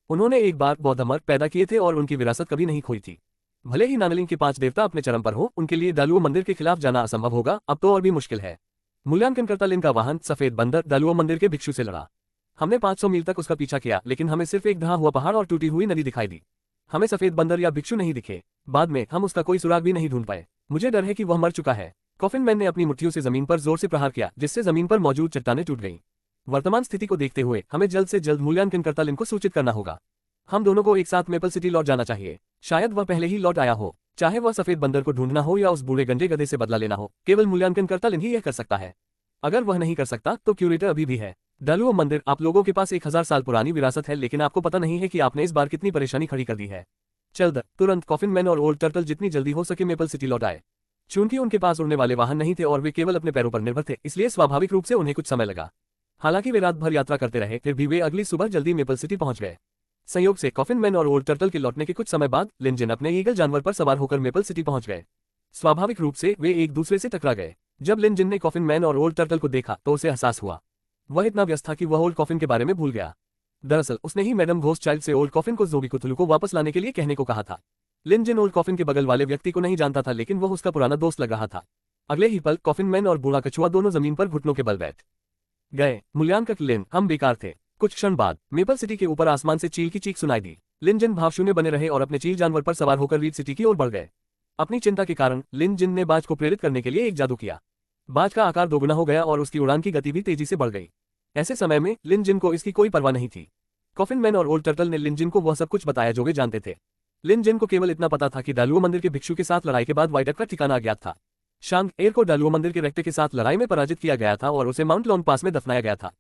उन्होंने एक बार बौद्ध धर्म पैदा किए थे और उनकी विरासत कभी नहीं खोई थी। भले ही नानलिंग के 5 देवता अपने चरम पर हो, उनके लिए दालुओ मंदिर के खिलाफ जाना असंभव होगा। अब तो और भी मुश्किल है। मूल्यांकनकर्ता लिन का वाहन सफेद बंदर दालुओ मंदिर के भिक्षु से लड़ा। हमने 500 मील तक उसका पीछा किया, लेकिन हमें सिर्फ एक ढहा हुआ पहाड़ और टूटी हुई नदी दिखाई दी। हमें सफेद बंदर या भिक्षु नहीं दिखे। बाद में हम उसका कोई सुराग भी नहीं ढूंढ पाए। मुझे डर है कि वह मर चुका है। कॉफिन मैन ने अपनी मुट्ठियों से जमीन पर जोर से प्रहार किया, जिससे जमीन पर मौजूद चट्टानें टूट गईं। वर्तमान स्थिति को देखते हुए हमें जल्द से जल्द मूल्यांकनकर्ता लिन को सूचित करना होगा। हम दोनों को एक साथ मेपल सिटी लौट जाना चाहिए। शायद वह पहले ही लौट आया हो। चाहे वह सफेद बंदर को ढूंढना हो या उस बूढ़े गंजे गधे से बदला लेना हो, केवल मूल्यांकनकर्ता लिन ही यह कर सकता है। अगर वह नहीं कर सकता तो क्यूरेटर अभी भी है। डालुओ मंदिर, आप लोगों के पास 1000 साल पुरानी विरासत है, लेकिन आपको पता नहीं है कि आपने इस बार कितनी परेशानी खड़ी कर दी है। तुरंत कॉफिन मैन और ओल्ड टर्टल जितनी जल्दी हो सके मेपल सिटी लौट आए। चूंकि उनके पास उड़ने वाले वाहन नहीं थे और वे केवल अपने पैरों पर निर्भर थे, इसलिए स्वाभाविक रूप से उन्हें कुछ समय लगा। हालांकि वे रात भर यात्रा करते रहे, फिर भी वे अगली सुबह जल्दी मेपल सिटी पहुंच गए। संयोग से कॉफिन मैन और ओल्ड टर्टल के लौटने के कुछ समय बाद लिनजिन अपने ईगल जानवर पर सवार होकर मेपल सिटी पहुंच गए। स्वाभाविक रूप से वे एक दूसरे से टकरा गए। जब लिनजिन ने कॉफिन मैन और ओल्ड टर्टल को देखा तो उसे एहसास हुआ। वह इतना व्यस्त था कि वह ओल्ड कॉफिन के बारे में भूल गया। दरअसल उसने ही मैडम घोस्ट चाइल्ड से ओल्ड कॉफिन को ज़ोबी कुथुलू को वापस लाने के लिए कहने को कहा था। लिनजिन ओल्ड कॉफिन के बगल वाले व्यक्ति को नहीं जानता था, लेकिन वह उसका पुराना दोस्त लग रहा था। अगले ही पल कॉफिन मैन और बूढ़ा कछुआ दोनों जमीन पर घुटनों के बल बैठ गए। मूल्यांकन लिन, हम बेकार थे। कुछ क्षण बाद मेपल सिटी के ऊपर आसमान से चील की चीख सुनाई दी। लिनजिन भावशून्य बने रहे और अपने चील जानवर पर सवार होकर रीड सिटी की ओर बढ़ गए। अपनी चिंता के कारण लिनजिन ने बाज को प्रेरित करने के लिए एक जादू किया। बाज का आकार दोगुना हो गया और उसकी उड़ान की गति भी तेजी से बढ़ गई। ऐसे समय में लिनजिन को इसकी कोई परवाह नहीं थी। कॉफिन मैन और ओल्ड टर्टल ने लिनजिन को वह सब कुछ बताया जो वे जानते थे। लिनजिन को केवल इतना पता था कि डालुओ मंदिर के भिक्षु के साथ लड़ाई के बाद व्हाइट एप का ठिकाना अज्ञात था। शांग एयर को डालुओ मंदिर के रेक्टे के साथ लड़ाई में पराजित किया गया था और उसे माउंट लॉन पास में दफनाया गया था।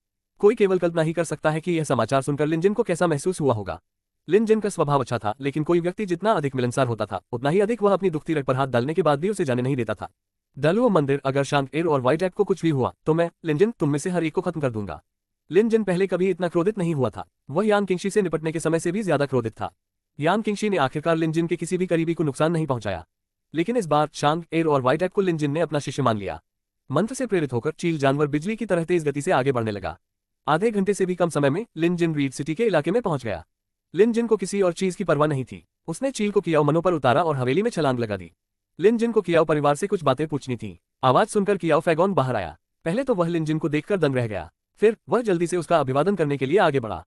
कोई केवल कल्पना ही कर सकता है कि यह समाचार सुनकर लिनजिन को कैसा महसूस हुआ होगा। लिनजिन का स्वभाव अच्छा था, लेकिन कोई व्यक्ति जितना अधिक मिलनसार होता था, उतना ही अधिक वह अपनी दुखती रग पर हाथ डालने के बाद भी उसे जाने नहीं देता था। डालुओ मंदिर, अगर शांग एयर और व्हाइट एप को कुछ भी हुआ तो मैं, लिनजिन, तुम में से हर एक को खत्म कर दूंगा। लिनजिन पहले कभी इतना क्रोधित नहीं हुआ था। वह यान किंगशी से निपटने के समय से भी ज्यादा क्रोधित था। यान किंगशी ने आखिरकार लिनजिन के किसी भी करीबी को नुकसान नहीं पहुंचाया, लेकिन इस बार शांग एयर और व्हाइट एप को लिनजिन ने अपना शिष्य मान लिया। मंत्र से प्रेरित होकर चील जानवर बिजली की तरह तेज गति से आगे बढ़ने लगा। आधे घंटे से भी कम समय में लिनजिन रीड सिटी के इलाके में पहुंच गया। लिनजिन को किसी और चीज की परवाह नहीं थी। उसने चील को कियाओ मनो पर उतारा और हवेली में छलांग लगा दी। लिनजिन को कियाओ परिवार से कुछ बातें पूछनी थी। आवाज सुनकर कियाओ फैगॉन बाहर आया। पहले तो वह लिनजिन को देखकर दंग रह गया, फिर वह जल्दी से उसका अभिवादन करने के लिए आगे बढ़ा।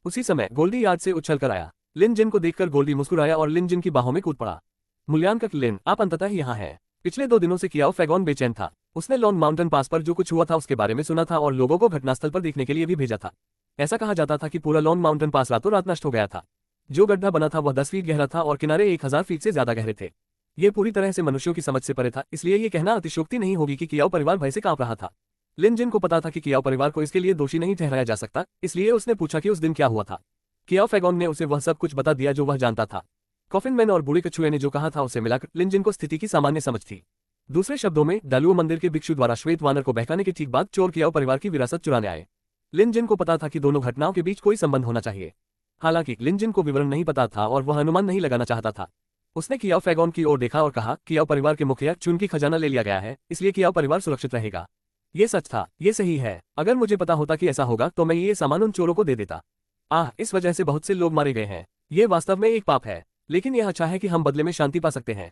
उसी समय गोल्डी यार्ड से उछल कर आया। लिनजिन को देखकर गोल्डी मुस्कुराया और लिनजिन की बाहों में कूद पड़ा। मूल्यांकन लिन, आप अंततः यहाँ हैं। पिछले 2 दिनों से कियाओ फैगॉन बेचैन था। उसने लॉन्ग माउंटेन पास पर जो कुछ हुआ था उसके बारे में सुना था और लोगों को घटनास्थल पर देखने के लिए भी भेजा था। ऐसा कहा जाता था कि पूरा लॉन्ग माउंटेन पास रातों रात नष्ट हो गया था। जो गड्ढा बना था वह 10 फीट गहरा था और किनारे 1000 फीट से ज्यादा गहरे थे। ये पूरी तरह से मनुष्यों की समझ से परे था, इसलिए ये कहना अतिशयोक्ति नहीं होगी कि कियाओ परिवार भय से कांप रहा था। लिनजिन को पता था कि कियाओ परिवार को इसके लिए दोषी नहीं ठहराया जा सकता, इसलिए उसने पूछा कि उस दिन क्या हुआ था। कियाओ फैगॉन ने उसे वह सब कुछ बता दिया जो वह जानता था। कॉफिन मैन और बूढ़े कछुए ने जो कहा था उसे मिलाकर लिनजिन को स्थिति की सामान्य समझ थी। दूसरे शब्दों में, डालुओ मंदिर के भिक्षु द्वारा श्वेत वानर को बहकाने के ठीक बाद चोर कियाओ परिवार की विरासत चुराने आए। लिनजिन को पता था कि दोनों घटनाओं के बीच कोई संबंध होना चाहिए। हालांकि लिनजिन को विवरण नहीं पता था और वह अनुमान नहीं लगाना चाहता था। उसने कियाओ फैगॉन की ओर देखा और कहा, कियाओ परिवार के मुखिया चुन की खजाना ले लिया गया है, इसलिए कियाओ परिवार सुरक्षित रहेगा। ये सच था, ये सही है। अगर मुझे पता होता कि ऐसा होगा तो मैं ये सामान उन चोरों को दे देता। इस वजह से बहुत से लोग मारे गए हैं। ये वास्तव में एक पाप है, लेकिन यह अच्छा है कि हम बदले में शांति पा सकते हैं।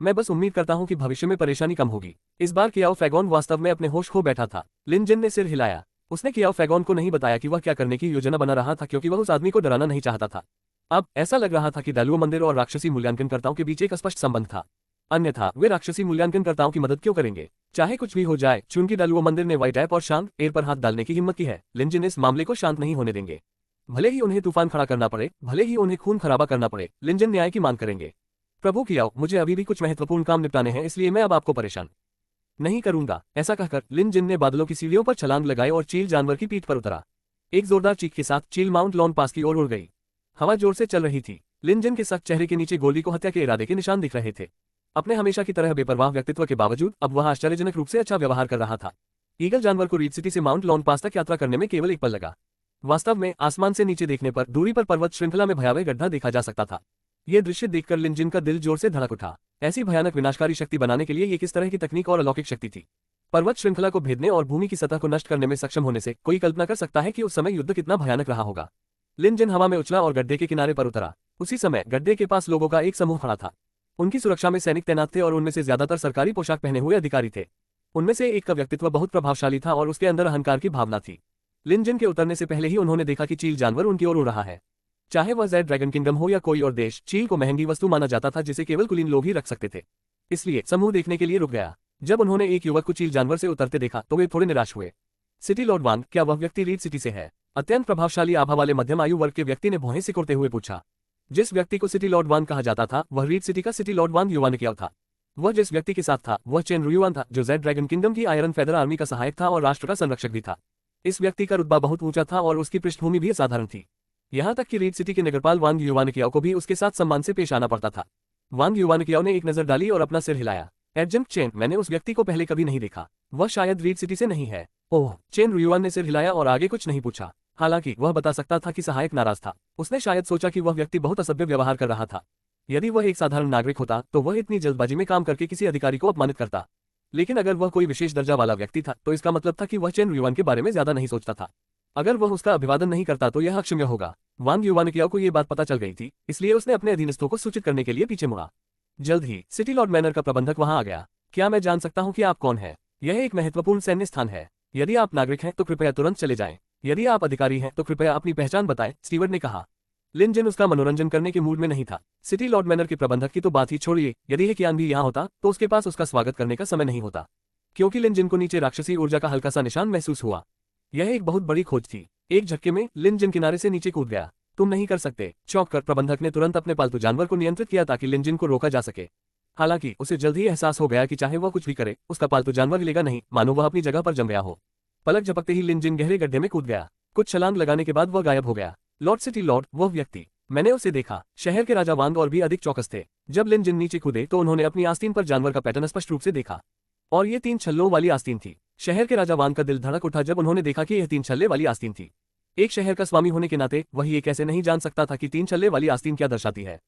मैं बस उम्मीद करता हूं कि भविष्य में परेशानी कम होगी। इस बार कियाओ फैगॉन वास्तव में अपने होश खो बैठा था। लिनजिन ने सिर हिलाया। उसने कियाओ फैगॉन को नहीं बताया कि वह क्या करने की योजना बना रहा था, क्योंकि वह उस आदमी को डराना नहीं चाहता था। अब ऐसा लग रहा था कि डालुओ मंदिर और राक्षसी मूल्यांकनकर्ताओं के बीच एक स्पष्ट संबंध था। अन्यथा वे राक्षसी मूल्यांकनकर्ताओं की मदद क्यों करेंगे? चाहे कुछ भी हो जाए, चूंकि डालुओ मंदिर ने व्हाइट एप और शांग एयर पर हाथ डालने की हिम्मत की है, लिनजिन इस मामले को शांत नहीं होने देंगे। भले ही उन्हें तूफान खड़ा करना पड़े, भले ही उन्हें खून खराबा करना पड़े, लिनजिन न्याय की मांग करेंगे। प्रभु कियाओ, मुझे अभी भी कुछ महत्वपूर्ण काम निपटाने हैं, इसलिए मैं अब आपको परेशान नहीं करूंगा। ऐसा कहकर लिनजिन ने बादलों की सीढ़ियों पर छलांग लगाई और चील जानवर की पीठ पर उतरा। एक जोरदार चीख के साथ चील माउंट लॉन पास की ओर उड़ गई। हवा जोर से चल रही थी। लिनजिन के सख्त चेहरे के नीचे गोल्डी को हत्या के इरादे के निशान दिख रहे थे। अपने हमेशा की तरह बेपरवाह व्यक्तित्व के बावजूद अब वह आश्चर्यजनक रूप से अच्छा व्यवहार कर रहा था। ईगल जानवर को रीड सिटी से माउंट लॉन पास तक यात्रा करने में केवल एक पल लगा। वास्तव में आसमान से नीचे देखने पर दूरी पर पर्वत श्रृंखला में भयावह गड्ढा देखा जा सकता था। ये दृश्य देखकर लिनजिन का दिल जोर से धड़क उठा। ऐसी भयानक विनाशकारी शक्ति बनाने के लिए ये किस तरह की तकनीक और अलौकिक शक्ति थी? पर्वत श्रृंखला को भेदने और भूमि की सतह को नष्ट करने में सक्षम होने से कोई कल्पना कर सकता है कि उस समय युद्ध कितना भयानक रहा होगा। लिनजिन हवा में उछला और गड्ढे के किनारे पर उतरा। उसी समय गड्ढे के पास लोगों का एक समूह खड़ा था। उनकी सुरक्षा में सैनिक तैनात थे और उनमें से ज्यादातर सरकारी पोशाक पहने हुए अधिकारी थे। उनमें से एक का व्यक्तित्व बहुत प्रभावशाली था और उसके अंदर अहंकार की भावना थी। लिनजिन के उतरने से पहले ही उन्होंने देखा कि चील जानवर उनकी ओर उड़ रहा है। चाहे वह ज़ेड ड्रैगन किंगडम हो या कोई और देश, चील को महंगी वस्तु माना जाता था जिसे केवल कुलीन लोग ही रख सकते थे। इसलिए समूह देखने के लिए रुक गया। जब उन्होंने एक युवक को चील जानवर से उतरते देखा तो वे थोड़े निराश हुए। सिटी लॉर्ड वान, क्या वह व्यक्ति रीड सिटी से है? अत्यंत प्रभावशाली आभा वाले मध्यम आयु वर्ग के व्यक्ति ने भौहें सिकुड़ते हुए पूछा। जिस व्यक्ति को सिटी लॉर्ड वान कहा जाता था वह रीड सिटी का सिटी लॉर्ड वान युवानिकियाव था। वह जिस व्यक्ति के साथ था वह चेन रुयुआन था, जो जेड ड्रैगन किंगडम की आयरन फेदर आर्मी का सहायक था और राष्ट्र का संरक्षक भी था। इस व्यक्ति का रुतबा बहुत ऊंचा था और उसकी पृष्ठभूमि भी असाधारण थी। यहाँ तक कि रीड सिटी के नगरपाल वांग युवानकियाओ को भी उसके साथ सम्मान से पेश आना पड़ता था। वांग युवानकियाओ ने एक नजर डाली और अपना सिर हिलाया। एडजंक्ट चेन, मैंने उस व्यक्ति को पहले कभी नहीं देखा। वह शायद रीड सिटी से नहीं है। ओह, चेन रुयुआन ने सिर हिलाया और आगे कुछ नहीं पूछा। हालांकि वह बता सकता था कि सहायक नाराज था। उसने शायद सोचा कि वह व्यक्ति बहुत असभ्य व्यवहार कर रहा था। यदि वह एक साधारण नागरिक होता तो वह इतनी जल्दबाजी में काम करके किसी अधिकारी को अपमानित करता। लेकिन अगर वह कोई विशेष दर्जा वाला व्यक्ति था तो इसका मतलब था कि वह चेन रुयुआन के बारे में ज्यादा नहीं सोचता था। अगर वह उसका अभिवादन नहीं करता तो यह अक्षम्य होगा। वांग युवानकियाओ को यह बात पता चल गई थी, इसलिए उसने अपने अधीनस्थों को सूचित करने के लिए पीछे मुड़ा। जल्द ही सिटी लॉर्ड मैनर का प्रबंधक वहां आ गया। क्या मैं जान सकता हूं कि आप कौन हैं? यह एक महत्वपूर्ण सैन्य स्थान है। यदि आप नागरिक हैं तो कृपया तुरंत चले जाएं। यदि आप अधिकारी हैं तो कृपया अपनी पहचान बताएं, स्टीवर्ड ने कहा। लिन जिन उसका मनोरंजन करने के मूड में नहीं था। सिटी लॉर्ड मैनर के प्रबंधक की तो बात ही छोड़िए, यदि यह कियान भी यहाँ होता तो उसके पास उसका स्वागत करने का समय नहीं होता, क्योंकि लिन जिन को नीचे राक्षसी ऊर्जा का हल्का सा निशान महसूस हुआ। यह एक बहुत बड़ी खोज थी। एक झटके में लिन जिन किनारे से नीचे कूद गया। तुम नहीं कर सकते। चौंक कर प्रबंधक ने तुरंत अपने पालतू जानवर को नियंत्रित किया ताकि लिन जिन को रोका जा सके। हालांकि उसे जल्द ही एहसास हो गया कि चाहे वह कुछ भी करे, उसका पालतू जानवर हिलेगा नहीं, मानो वह अपनी जगह पर जम गया हो। पलक झपकते ही लिन जिन गहरे गड्ढे में कूद गया। कुछ छलांग लगाने के बाद वह गायब हो गया। लॉर्ड सिटी लॉर्ड, वह व्यक्ति, मैंने उसे देखा। शहर के राजा वांग और भी अधिक चौकस थे। जब लिन जिन नीचे कूदे तो उन्होंने अपनी आस्तीन पर जानवर का पैटर्न स्पष्ट रूप से देखा, और ये 3 छल्लों वाली आस्तीन थी। शहर के राजा वांग का दिल धड़क उठा जब उन्होंने देखा कि यह 3 छल्ले वाली आस्तीन थी। एक शहर का स्वामी होने के नाते वह ये कैसे नहीं जान सकता था कि 3 छल्ले वाली आस्तीन क्या दर्शाती है।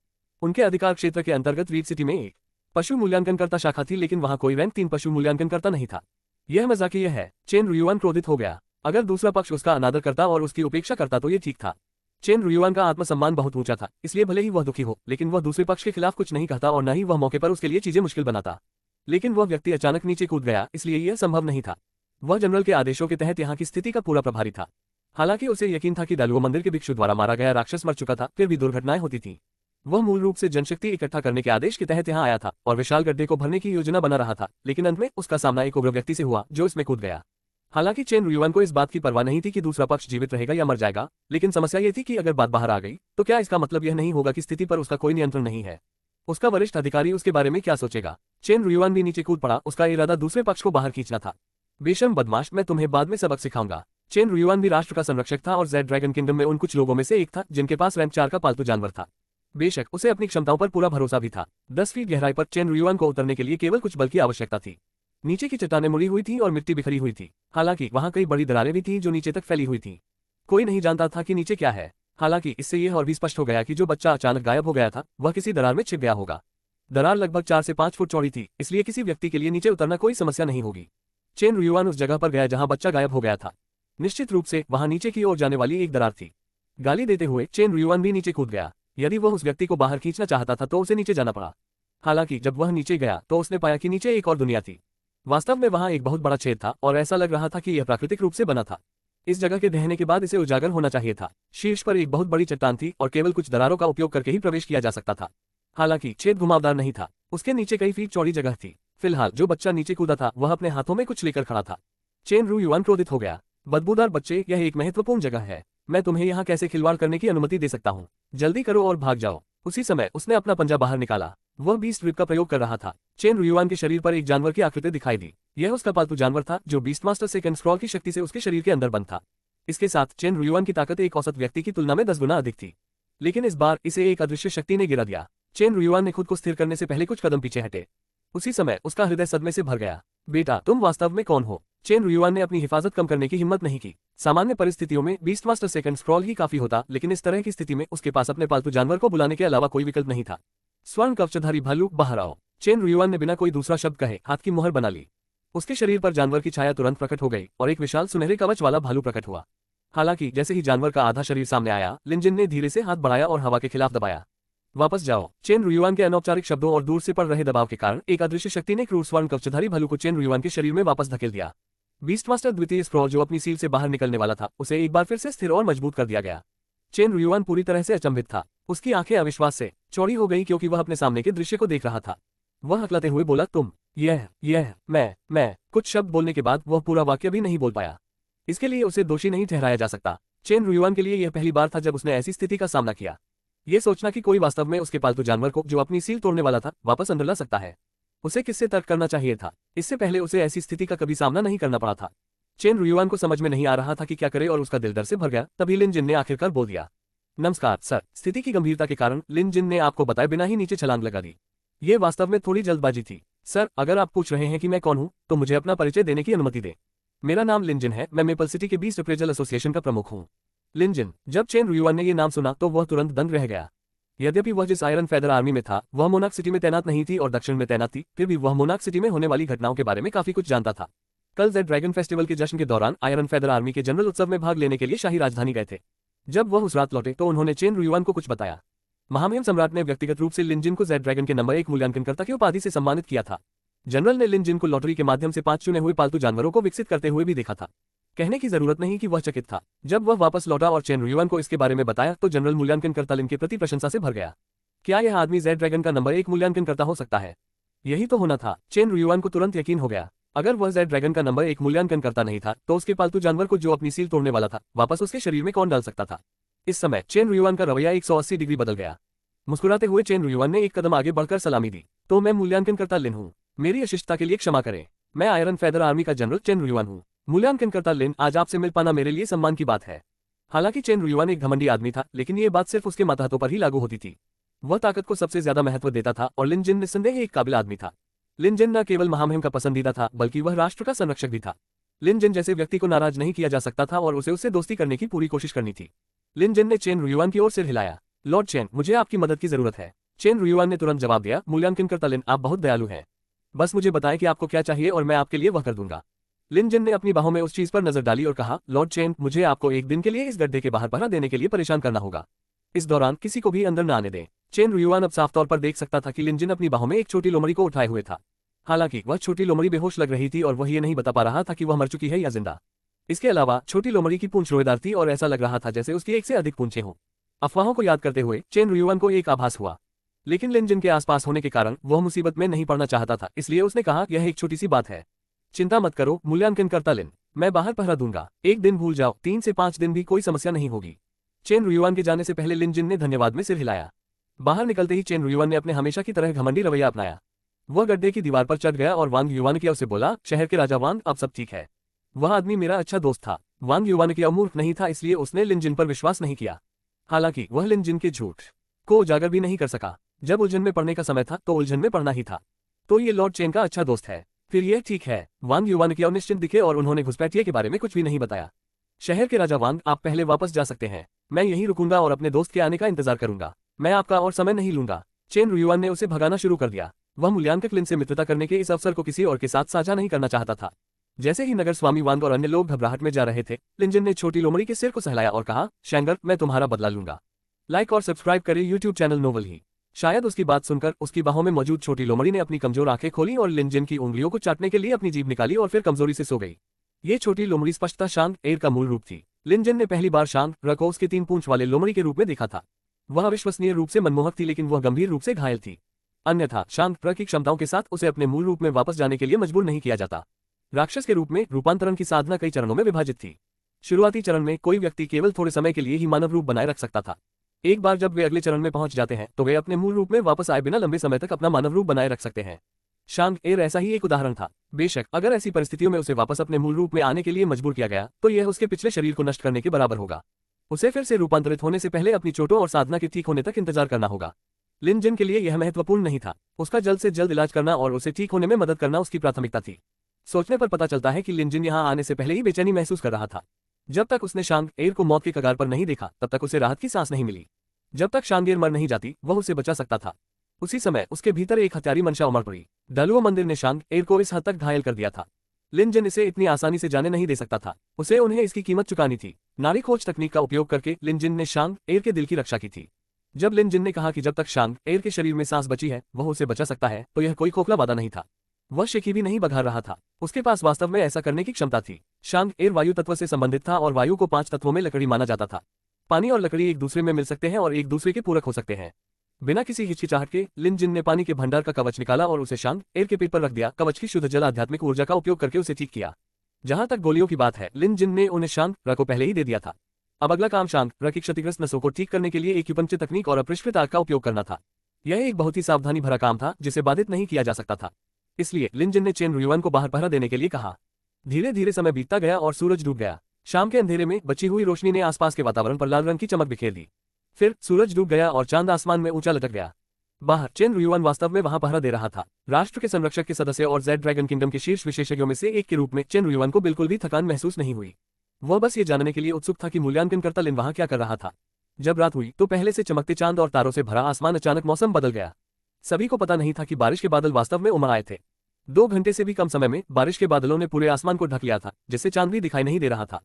उनके अधिकार क्षेत्र के अंतर्गत रीड सिटी में एक पशु मूल्यांकनकर्ता शाखा थी, लेकिन वहां कोई रैंक 3 पशु मूल्यांकनकर्ता नहीं था। यह मजाकिया है। चेन रुयुआन क्रोधित हो गया। अगर दूसरा पक्ष उसका अनादर करता और उसकी उपेक्षा करता तो ये ठीक था। चेन रुयुआन का आत्मसम्मान बहुत ऊंचा था, इसलिए भले ही वह दुखी हो, लेकिन वह दूसरे पक्ष के खिलाफ कुछ नहीं कहता और न ही वह मौके पर उसके लिए चीजें मुश्किल बनाता। लेकिन वह व्यक्ति अचानक नीचे कूद गया, इसलिए यह संभव नहीं था। वह जनरल के आदेशों के तहत यहाँ की स्थिति का पूरा प्रभारी था। हालांकि उसे यकीन था कि दालुओ मंदिर के भिक्षु द्वारा मारा गया राक्षस मर चुका था, फिर भी दुर्घटनाएं होती थीं। वह मूल रूप से जनशक्ति इकट्ठा करने के आदेश के तहत यहाँ आया था और विशाल गड्ढे को भरने की योजना बना रहा था, लेकिन अंत में उसका सामना एक उग्र व्यक्ति से हुआ जो इसमें कूद गया। हालांकि चेन रुयुआन को इस बात की परवाह नहीं थी कि दूसरा पक्ष जीवित रहेगा या मर जाएगा, लेकिन समस्या ये थी कि अगर बात बाहर आ गई तो क्या इसका मतलब यह नहीं होगा कि स्थिति पर उसका कोई नियंत्रण नहीं है। उसका वरिष्ठ अधिकारी उसके बारे में क्या सोचेगा। चेन रुयुआन भी नीचे कूद पड़ा। उसका इरादा दूसरे पक्ष को बाहर खींचना था। बेशर्म बदमाश, मैं तुम्हें बाद में सबक सिखाऊंगा। चेन रुयुआन भी राष्ट्र का संरक्षक था और जेड ड्रैगन किंगडम में उन कुछ लोगों में से एक था जिनके पास रैंक 4 का पालतू जानवर था। बेशक उसे अपनी क्षमताओं पर पूरा भरोसा भी था। 10 फीट गहराई पर चेन रुयुआन को उतरने के लिए केवल कुछ बल की आवश्यकता थी। नीचे की चट्टानें मुड़ी हुई थी और मिट्टी बिखरी हुई थी। हालांकि वहां कई बड़ी दरारें भी थीं जो नीचे तक फैली हुई थीं। कोई नहीं जानता था कि नीचे क्या है। हालांकि इससे यह और भी स्पष्ट हो गया कि जो बच्चा अचानक गायब हो गया था वह किसी दरार में छिप गया होगा। दरार लगभग 4 से 5 फुट चौड़ी थी, इसलिए किसी व्यक्ति के लिए नीचे उतरना कोई समस्या नहीं होगी। चेन रुयुआन उस जगह पर गया जहां बच्चा गायब हो गया था। निश्चित रूप से वहां नीचे की ओर जाने वाली एक दरार थी। गाली देते हुए चेन रुयुआन भी नीचे कूद गया। यदि वह उस व्यक्ति को बाहर खींचना चाहता था तो उसे नीचे जाना पड़ा। हालांकि जब वह नीचे गया तो उसने पाया कि नीचे एक और दुनिया थी। वास्तव में वहां एक बहुत बड़ा छेद था और ऐसा लग रहा था कि यह प्राकृतिक रूप से बना था। इस जगह के दहने के बाद इसे उजागर होना चाहिए था। शीर्ष पर एक बहुत बड़ी चट्टान थी और केवल कुछ दरारों का उपयोग करके ही प्रवेश किया जा सकता था। हालांकि छेद घुमावदार नहीं था। उसके नीचे कई फीट चौड़ी जगह थी। फिलहाल जो बच्चा नीचे कूदा था वह अपने हाथों में कुछ लेकर खड़ा था। चेन रुयुआन क्रोधित हो गया। बदबूदार बच्चे, यह एक महत्वपूर्ण जगह है। मैं तुम्हें यहाँ कैसे खिलवाड़ करने की अनुमति दे सकता हूँ? जल्दी करो और भाग जाओ। उसी समय उसने अपना पंजा बाहर निकाला। वह बीस्ट व्हिप का प्रयोग कर रहा था। चेन रुयुआन के शरीर पर एक जानवर की आकृति दिखाई दी। यह उसका पालतू जानवर था जो बीस्ट मास्टर सेकंड स्क्रॉल की शक्ति से उसके शरीर के अंदर बंद था। इसके साथ चेन रुयुआन की ताकत एक औसत व्यक्ति की तुलना में 10 गुना अधिक थी। लेकिन इस बार इसे एक अदृश्य शक्ति ने गिरा दिया। चेन रुयुआन ने खुद को स्थिर करने से पहले कुछ कदम पीछे हटे। उसी समय उसका हृदय सदमे से भर गया। बेटा, तुम वास्तव में कौन हो? चेन रुयुआन ने अपनी हिफाजत कम करने की हिम्मत नहीं की। सामान्य परिस्थितियों में बीस्ट मास्टर सेकंड स्क्रॉल ही काफी होता, लेकिन इस तरह की स्थिति में उसके पास अपने पालतू जानवर को बुलाने के अलावा कोई विकल्प नहीं था। स्वर्ण कवचधारी भालू, बाहर आओ। चेन रुयुआन ने बिना कोई दूसरा शब्द कहे हाथ की मुहर बना ली। उसके शरीर पर जानवर की छाया तुरंत प्रकट हो गई और एक विशाल सुनहरे कवच वाला भालू प्रकट हुआ। हालांकि जैसे ही जानवर का आधा शरीर सामने आया, लिन जिन ने धीरे से हाथ बढ़ाया और हवा के खिलाफ दबाया। वापस जाओ। चेन रुयुआन के अनौपचारिक शब्दों और दूर से पड़ रहे दबाव के कारण एक अदृश्य शक्ति ने क्रूर स्वर्ण कवचधारी भालू को चेन रुयुआन के शरीर में वापस धकेल दिया। बीस्ट मास्टर द्वितीय स्क्रॉल जो अपनी सील से बाहर निकलने वाला था, उसे एक बार फिर से स्थिर और मजबूत कर दिया गया। चेन रुयुआन पूरी तरह से अचंभित था। उसकी आंखें अविश्वास से चौड़ी हो गई क्योंकि वह अपने सामने के दृश्य को देख रहा था। वह हकलाते हुए बोला, तुम, यह मैं। कुछ शब्द बोलने के बाद वह पूरा वाक्य भी नहीं बोल पाया। इसके लिए उसे दोषी नहीं ठहराया जा सकता। चेन रुयुआन के लिए यह पहली बार था जब उसने ऐसी स्थिति का सामना किया। ये सोचना कि कोई वास्तव में उसके पालतू जानवर को, जो अपनी सील तोड़ने वाला था, वापस अंदर ला सकता है। उसे किससे तर्क करना चाहिए था? इससे पहले उसे ऐसी स्थिति का कभी सामना नहीं करना पड़ा था। चेन रुयुआन को समझ में नहीं आ रहा था कि क्या करे और उसका दिल डर से भर गया। तभी लिन जिन ने आखिरकार बोल दिया, नमस्कार सर। स्थिति की गंभीरता के कारण लिन जिन ने आपको बताए बिना ही नीचे छलांग लगा दी। ये वास्तव में थोड़ी जल्दबाजी थी। सर, अगर आप पूछ रहे हैं कि मैं कौन हूं, तो मुझे अपना परिचय देने की अनुमति दें। मेरा नाम लिन जिन है। मैं मेपल सिटी के बीस्ट अप्रेजल एसोसिएशन का प्रमुख हूं। लिन जिन। जब चेन रुयुआन ने ये नाम सुना तो वह तुरंत दंग रह गया। यद्यपि वह जिस आयरन फेदर आर्मी में था वह मोनाक सिटी में तैनात नहीं थी और दक्षिण में तैनात थी, फिर भी वह मोनाक सिटी में होने वाली घटनाओं के बारे में काफी कुछ जानता था। कल जेड ड्रैगन फेस्टिवल के जश्न के दौरान आयरन फेदर आर्मी के जनरल उत्सव में भाग लेने के लिए शाही राजधानी गए थे। जब वह उस रात लौटे तो उन्होंने चेन रुयुआन को कुछ बताया। महामहिम सम्राट ने व्यक्तिगत रूप से लिन जिन को जेड ड्रैगन के नंबर 1 मूल्यांकनकर्ता की उपाधि से सम्मानित किया था। जनरल ने लिन जिन को लॉटरी के माध्यम से 5 चुने हुए पालतू जानवरों को विकसित करते हुए भी देखा था। कहने की जरूरत नहीं कि वह चकित था। जब वह वापस लौटा और चेन रुयुआन को इसके बारे में बताया तो जनरल मूल्यांकनकर्ता लिन के प्रति प्रशंसा से भर गया। क्या यह आदमी जेड ड्रैगन का नंबर 1 मूल्यांकनकर्ता हो सकता है? यही तो होना था। चेन रुयुआन को तुरंत यकीन हो गया। अगर वह जेड ड्रैगन का नंबर 1 मूल्यांकनकर्ता नहीं था तो उसके पालतू जानवर को, जो अपनी सील तोड़ने वाला था, वापस उसके शरीर में कौन डाल सकता था? इस समय चेन रुयुआन का रवैया 180 डिग्री बदल गया। मुस्कुराते हुए चेन रुयुआन ने एक कदम आगे बढ़कर सलामी दी। तो मैं मूल्यांकनकर्ता लिन हूँ। मेरी अशिष्टता के लिए क्षमा करें। मैं आयरन फेदर आर्मी का जनरल चेन रुयुआन हूँ। मूल्यांकनकर्ता लिन, आज आपसे मिल पाना मेरे लिए सम्मान की बात है। हालांकि चेन रुयुआन एक घमंडी आदमी था, लेकिन ये बात सिर्फ उसके मातहतों पर ही लागू होती थी। वह ताकत को सबसे ज्यादा महत्व देता था और लिन जिन निस्संदेह एक काबिल आदमी था। लिन जिन न केवल महामहिम का पसंदीदा था, बल्कि वह राष्ट्र का संरक्षक भी था। लिन जिन जैसे व्यक्ति को नाराज नहीं किया जा सकता था और उसे उससे दोस्ती करने की पूरी कोशिश करनी थी। लिन जिन ने चेन रुयुआन की ओर सिर हिलाया। लॉर्ड चेन, मुझे आपकी मदद की जरूरत है। चेन रुयुआन ने तुरंत जवाब दिया, मूल्यांकनकर्ता लिन, आप बहुत दयालु हैं। बस मुझे बताएं कि आपको क्या चाहिए और मैं आपके लिए वह कर दूंगा। लिन जिन ने अपनी बाहों में उस चीज पर नजर डाली और कहा, लॉर्ड चेन, मुझे आपको एक दिन के लिए इस गड्ढे के बाहर पहरा देने के लिए परेशान करना होगा। इस दौरान किसी को भी अंदर न आने दें। चेन रुयुआन अब साफ तौर पर देख सकता था कि लिन जिन अपनी बाहों में एक छोटी लोमड़ी को उठाए हुए था। हालांकि वह छोटी लोमड़ी बेहोश लग रही थी और वह ये नहीं बता पा रहा था कि वह मर चुकी है या जिंदा। इसके अलावा छोटी लोमड़ी की पूंछ रोएदार थी और ऐसा लग रहा था जैसे उसकी एक से अधिक पूंछें हों। अफवाहों को याद करते हुए चेन रुयुआन को एक आभास हुआ, लेकिन लिन जिन के आसपास होने के कारण वह मुसीबत में नहीं पड़ना चाहता था, इसलिए उसने कहा, यह एक छोटी सी बात है। चिंता मत करो मूल्यांकनकर्ता लिन, मैं बाहर पहरा दूंगा। एक दिन भूल जाओ, 3 से 5 दिन भी कोई समस्या नहीं होगी। चेन रुयुआन के जाने से पहले लिन जिन ने धन्यवाद में सिर हिलाया। बाहर निकलते ही चेन रुयुआन ने अपने हमेशा की तरह घमंडी रवैया अपनाया। वह गड्ढे की दीवार पर चढ़ गया और वांग युवानकिया उसे बोला, शहर के राजा वांग, अब सब ठीक है। वह आदमी मेरा अच्छा दोस्त था। वांग युवानकिया मूर्ख नहीं था, इसलिए उसने लिन जिन पर विश्वास नहीं किया। हालांकि वह लिन जिन के झूठ को उजागर भी नहीं कर सका। जब उलझन में पड़ने का समय था तो उलझन में पड़ना ही था। तो ये लॉर्ड चेन का अच्छा दोस्त है, फिर यह ठीक है। वांग युवानकिया निश्चिंत दिखे और उन्होंने घुसपैठिए के बारे में कुछ भी नहीं बताया। शहर के राजा वांग, आप पहले वापस जा सकते हैं। मैं यहीं रुकूंगा और अपने दोस्त के आने का इंतजार करूंगा। मैं आपका और समय नहीं लूंगा। चेन रुयुआन ने उसे भगाना शुरू कर दिया। वह मूल्यांकक लिन से मित्रता करने के इस अवसर को किसी और के साथ साझा नहीं करना चाहता था। जैसे ही नगर स्वामी वांग और अन्य लोग घबराहट में जा रहे थे, लिन जिन ने छोटी लोमड़ी के सिर को सहलाया और कहा, शैंगर, मैं तुम्हारा बदला लूंगा। लाइक और सब्सक्राइब करें यूट्यूब चैनल नोवेल ही। शायद उसकी बात सुनकर उसकी बाहों में मौजूद छोटी लोमड़ी ने अपनी कमजोर आंखें खोली और लिन जिन की उंगलियों को चाटने के लिए अपनी जीभ निकाली और फिर कमजोरी से सो गई। ये छोटी लोमड़ी स्पष्टता शांग एर का मूल रूप थी। लिन जिन ने पहली बार शांग रकोस के 3 पूंछ वाले लोमड़ी के रूप में देखा था। वह अविश्वसनीय रूप से मनमोहक थी, लेकिन वह गंभीर रूप से घायल थी। अन्यथा शांग की क्षमताओं के साथ उसे अपने मूल रूप में वापस जाने के लिए मजबूर नहीं किया जाता। राक्षस के रूप में रूपांतरण की साधना कई चरणों में विभाजित थी। शुरुआती चरण में कोई व्यक्ति केवल थोड़े समय के लिए ही मानव रूप बनाए रख सकता था। एक बार जब वे अगले चरण में पहुंच जाते हैं तो वे अपने मूल रूप में वापस आए बिना लंबे समय तक अपना मानव रूप बनाए रख सकते हैं। शांग एर ऐसा ही एक उदाहरण था। बेशक अगर ऐसी परिस्थितियों में उसे वापस अपने मूल रूप में आने के लिए मजबूर किया गया तो यह उसके पिछले शरीर को नष्ट करने के बराबर होगा। उसे फिर से रूपांतरित होने से पहले अपनी चोटों और साधना के ठीक होने तक इंतजार करना होगा। लिन जिन के लिए यह महत्वपूर्ण नहीं था। उसका जल्द से जल्द इलाज करना और उसे ठीक होने में मदद करना उसकी प्राथमिकता थी। सोचने पर पता चलता है कि लिन जिन यहाँ आने से पहले ही बेचैनी महसूस कर रहा था। जब तक उसने शांग एर को मौत के कगार पर नहीं देखा तब तक उसे राहत की सांस नहीं मिली। जब तक शांगेर मर नहीं जाती वह उसे बचा सकता था। उसी समय उसके भीतर एक हत्यारी मंशा उमड़ पड़ी। डलुओ मंदिर ने शांग एर को इस हद तक घायल कर दिया था। लिन जिन इसे इतनी आसानी से जाने नहीं दे सकता था। उसे उन्हें इसकी कीमत चुकानी थी। नारी खोज तकनीक का उपयोग करके लिन जिन ने शांग एर के दिल की रक्षा की थी। जब लिन जिन ने कहा कि जब तक शांग एर के शरीर में सांस बची है वह उसे बचा सकता है, तो यह कोई खोखला वादा नहीं था। वह शेखी भी नहीं बघार रहा था। उसके पास वास्तव में ऐसा करने की क्षमता थी। शांग एर वायु तत्व से संबंधित था और वायु को 5 तत्वों में लकड़ी माना जाता था। पानी और लकड़ी एक दूसरे में मिल सकते हैं और एक दूसरे के पूरक हो सकते हैं। बिना किसी हिचकिचाहट के लिन जिन ने पानी के भंडार का कवच निकाला और उसे शांग एर के पेट पर रख दिया। कवच की शुद्ध जल आध्यात्मिक ऊर्जा का उपयोग करके उसे ठीक किया। जहां तक गोलियों की बात है, लिन जिन ने उन्हें शांग को पहले ही दे दिया था। अब अगला काम शांग की क्षतिग्रस्त नसों को ठीक करने के लिए एक्यूपंक्चर तकनीक और अपरिष्कृत आग का उपयोग करना था। यह एक बहुत ही सावधानी भरा काम था जिसे बाधित नहीं किया जा सकता था। इसलिए लिन जिन ने चेन रुयुआन को बाहर पहरा देने के लिए कहा। धीरे धीरे समय बीतता गया और सूरज डूब गया। शाम के अंधेरे में बची हुई रोशनी ने आसपास के वातावरण पर लाल रंग की चमक बिखेर दी। फिर सूरज डूब गया और चांद आसमान में ऊंचा लटक गया। बाहर चेन रुयुआन वास्तव में वहां पहरा दे रहा था। राष्ट्र के संरक्षक के सदस्य और जेड ड्रैगन किंगडम के शीर्ष विशेषज्ञों में से एक के रूप में चेन रुयुआन को बिल्कुल भी थकान महसूस नहीं हुई। वह बस ये जानने के लिए उत्सुक था कि मूल्यांकनकर्ता लिन वहां क्या कर रहा था। जब रात हुई तो पहले से चमकते चांद और तारों से भरा आसमान अचानक मौसम बदल गया। सभी को पता नहीं था कि बारिश के बादल वास्तव में उमड़ आए थे। 2 घंटे से भी कम समय में बारिश के बादलों ने पूरे आसमान को ढक लिया था, जिससे चांद भी दिखाई नहीं दे रहा था।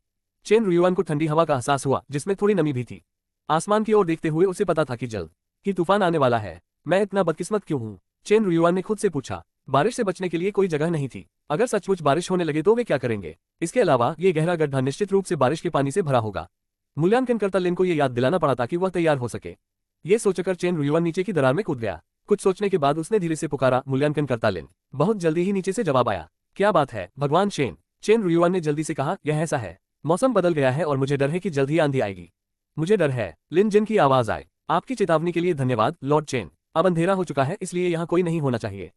चेन रुयुआन को ठंडी हवा का एहसास हुआ, जिसमें थोड़ी नमी भी थी। आसमान की ओर देखते हुए उसे पता था कि जल्द ही तूफान आने वाला है। मैं इतना बदकिस्मत क्यों हूँ? चेन रुयुआन ने खुद से पूछा। बारिश से बचने के लिए कोई जगह नहीं थी। अगर सचमुच बारिश होने लगे तो वे क्या करेंगे? इसके अलावा ये गहरा गड्ढा निश्चित रूप से बारिश के पानी से भरा होगा। मूल्यांकनकर्ता लिन को यह याद दिलाना पड़ा ताकि वह तैयार हो सके। ये सोचकर चेन रुयुआन नीचे की दरार में कूद गया। कुछ सोचने के बाद उसने धीरे से पुकारा, मूल्यांकनकर्ता लिन। बहुत जल्दी ही नीचे से जवाब आया। क्या बात है भगवान शेन? चेन रुयुआन ने जल्दी से कहा, यह ऐसा है, मौसम बदल गया है और मुझे डर है कि जल्द ही आंधी आएगी। मुझे डर है। लिन जिन की आवाज आए। आपकी चेतावनी के लिए धन्यवाद लॉर्ड चेन। अब अंधेरा हो चुका है, इसलिए यहाँ कोई नहीं होना चाहिए।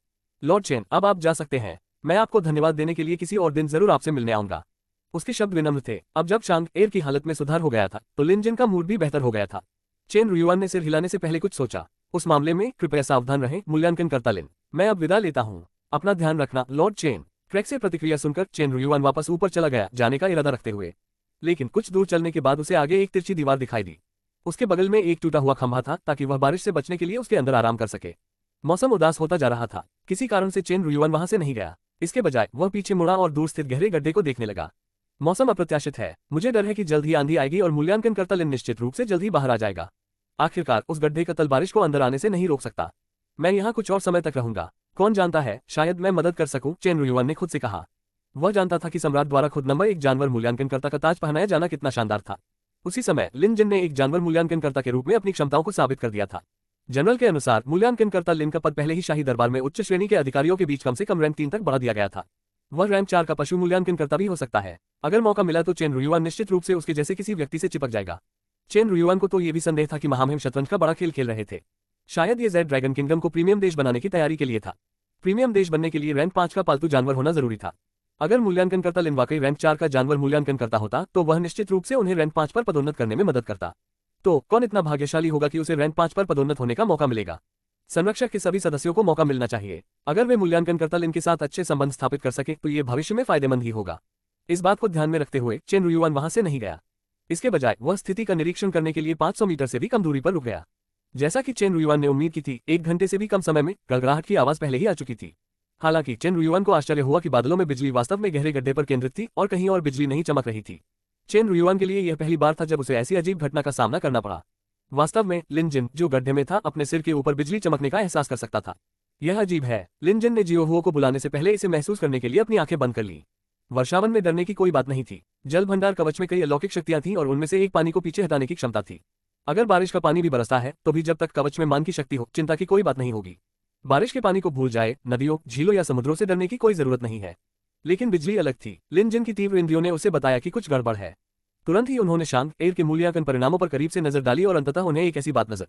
लॉर्ड चेन, अब आप जा सकते हैं। मैं आपको धन्यवाद देने के लिए किसी और दिन जरूर आपसे मिलने आऊंगा। उसके शब्द विनम्र थे। अब जब शांग एर की हालत में सुधार हो गया था तो लिन जिन का मूड भी बेहतर हो गया था। चेन रुयुआन ने सिर हिलाने से पहले कुछ सोचा। उस मामले में कृपया सावधान रहें मूल्यांकनकर्ता लिन। मैं अब विदा लेता हूँ। अपना ध्यान रखना लॉर्ड चेन। ट्रैक से प्रतिक्रिया सुनकर चेन रुयुआन वापस ऊपर चला गया, जाने का इरादा रखते हुए। लेकिन कुछ दूर चलने के बाद उसे आगे एक तिरछी दीवार दिखाई दी। उसके बगल में एक टूटा हुआ खंभा था ताकि वह बारिश से बचने के लिए उसके अंदर आराम कर सके। मौसम उदास होता जा रहा था। किसी कारण से चेन रुयुआन वहां से नहीं गया। इसके बजाय वह पीछे मुड़ा और दूर स्थित गहरे गड्ढे को देखने लगा। मौसम अप्रत्याशित है। मुझे डर है कि जल्द ही आंधी आएगी और मूल्यांकनकर्ता लिन निश्चित रूप से जल्द ही बाहर आ जाएगा। आखिरकार उस गड्ढे का तल बारिश को अंदर आने से नहीं रोक सकता। मैं यहाँ कुछ और समय तक रहूंगा। कौन जानता है, शायद मैं मदद कर सकूं, चेन रुयुआन ने खुद से कहा। वह जानता था कि सम्राट द्वारा खुद नंबर 1 जानवर मूल्यांकनकर्ता का ताज पहनाया जाना कितना शानदार था। उसी समय लिन जिन ने एक जानवर मूल्यांकनकर्ता के रूप में अपनी क्षमताओं को साबित कर दिया था। जनरल के अनुसार मूल्यांकनकर्ता लिन का पद पहले ही शाही दरबार में उच्च श्रेणी के अधिकारियों के बीच कम से कम रैंक 3 तक बढ़ा दिया गया था। वह रैंक 4 का पशु मूल्यांकनकर्ता भी हो सकता है। अगर मौका मिला तो चेन रुयुआन निश्चित रूप से उसके जैसे किसी व्यक्ति से चिपक जाएगा। चेन रुयुआन को तो ये भी संदेह था कि महामहिम शतरंज का बड़ा खेल खेल रहे थे। शायद ये जेड ड्रैगन किंगडम को प्रीमियम देश बनाने की तैयारी के लिए था। प्रीमियम देश बनने के लिए रैंक 5 का पालतू जानवर होना जरूरी था। अगर मूल्यांकनकर्ता लिन वाकई रैंक 4 का जानवर मूल्यांकनकर्ता होता तो वह निश्चित रूप से उन्हें रैंक 5 पर पदोन्नत करने में मदद करता। तो कौन इतना भाग्यशाली होगा कि उसे रैंक 5 पर पदोन्नत होने का मौका मिलेगा? संरक्षक के सभी सदस्यों को मौका मिलना चाहिए। अगर वे मूल्यांकनकर्ता लिन के साथ अच्छे संबंध स्थापित कर सके तो ये भविष्य में फायदेमंद ही होगा। इस बात को ध्यान में रखते हुए चेन रुयुआन वहां से नहीं गया। इसके बजाय वह स्थिति का निरीक्षण करने के लिए 500 मीटर से भी कम दूरी पर रुक गया। जैसा कि चेन रुयुआन ने उम्मीद की थी, 1 घंटे से भी कम समय में गड़गड़ाहट की आवाज पहले ही आ चुकी थी। हालांकि चेन रुयुआन को आश्चर्य हुआ कि बादलों में बिजली वास्तव में गहरे गड्ढे पर केंद्रित थी और कहीं और बिजली नहीं चमक रही थी। चेन रुयुआन के लिए यह पहली बार था जब उसे ऐसी अजीब घटना का सामना करना पड़ा। वास्तव में लिन जिन, जो गड्ढे में था, अपने सिर के ऊपर बिजली चमकने का एहसास कर सकता था। यह अजीब है। लिन जिन ने जियोहुओ को बुलाने से पहले इसे महसूस करने के लिए अपनी आंखें बंद कर ली। वर्षावन में डरने की कोई बात नहीं थी। जल भंडार कवच में कई अलौकिक शक्तियां थीं और उनमें से एक पानी को पीछे हटाने की क्षमता थी। अगर बारिश का पानी भी बरसता है तो भी जब तक कवच में मान की शक्ति हो, चिंता की कोई बात नहीं होगी। बारिश के पानी को भूल जाए, नदियों, झीलों या समुद्रों से डरने की कोई जरूरत नहीं है। लेकिन बिजली अलग थी। लिन जिन की तीव्र इंद्रियों ने उसे बताया कि कुछ गड़बड़ है। तुरंत ही उन्होंने शांग एर के मूल्यांकन परिणामों पर करीब से नजर डाली और अंततः उन्हें एक ऐसी बात नजर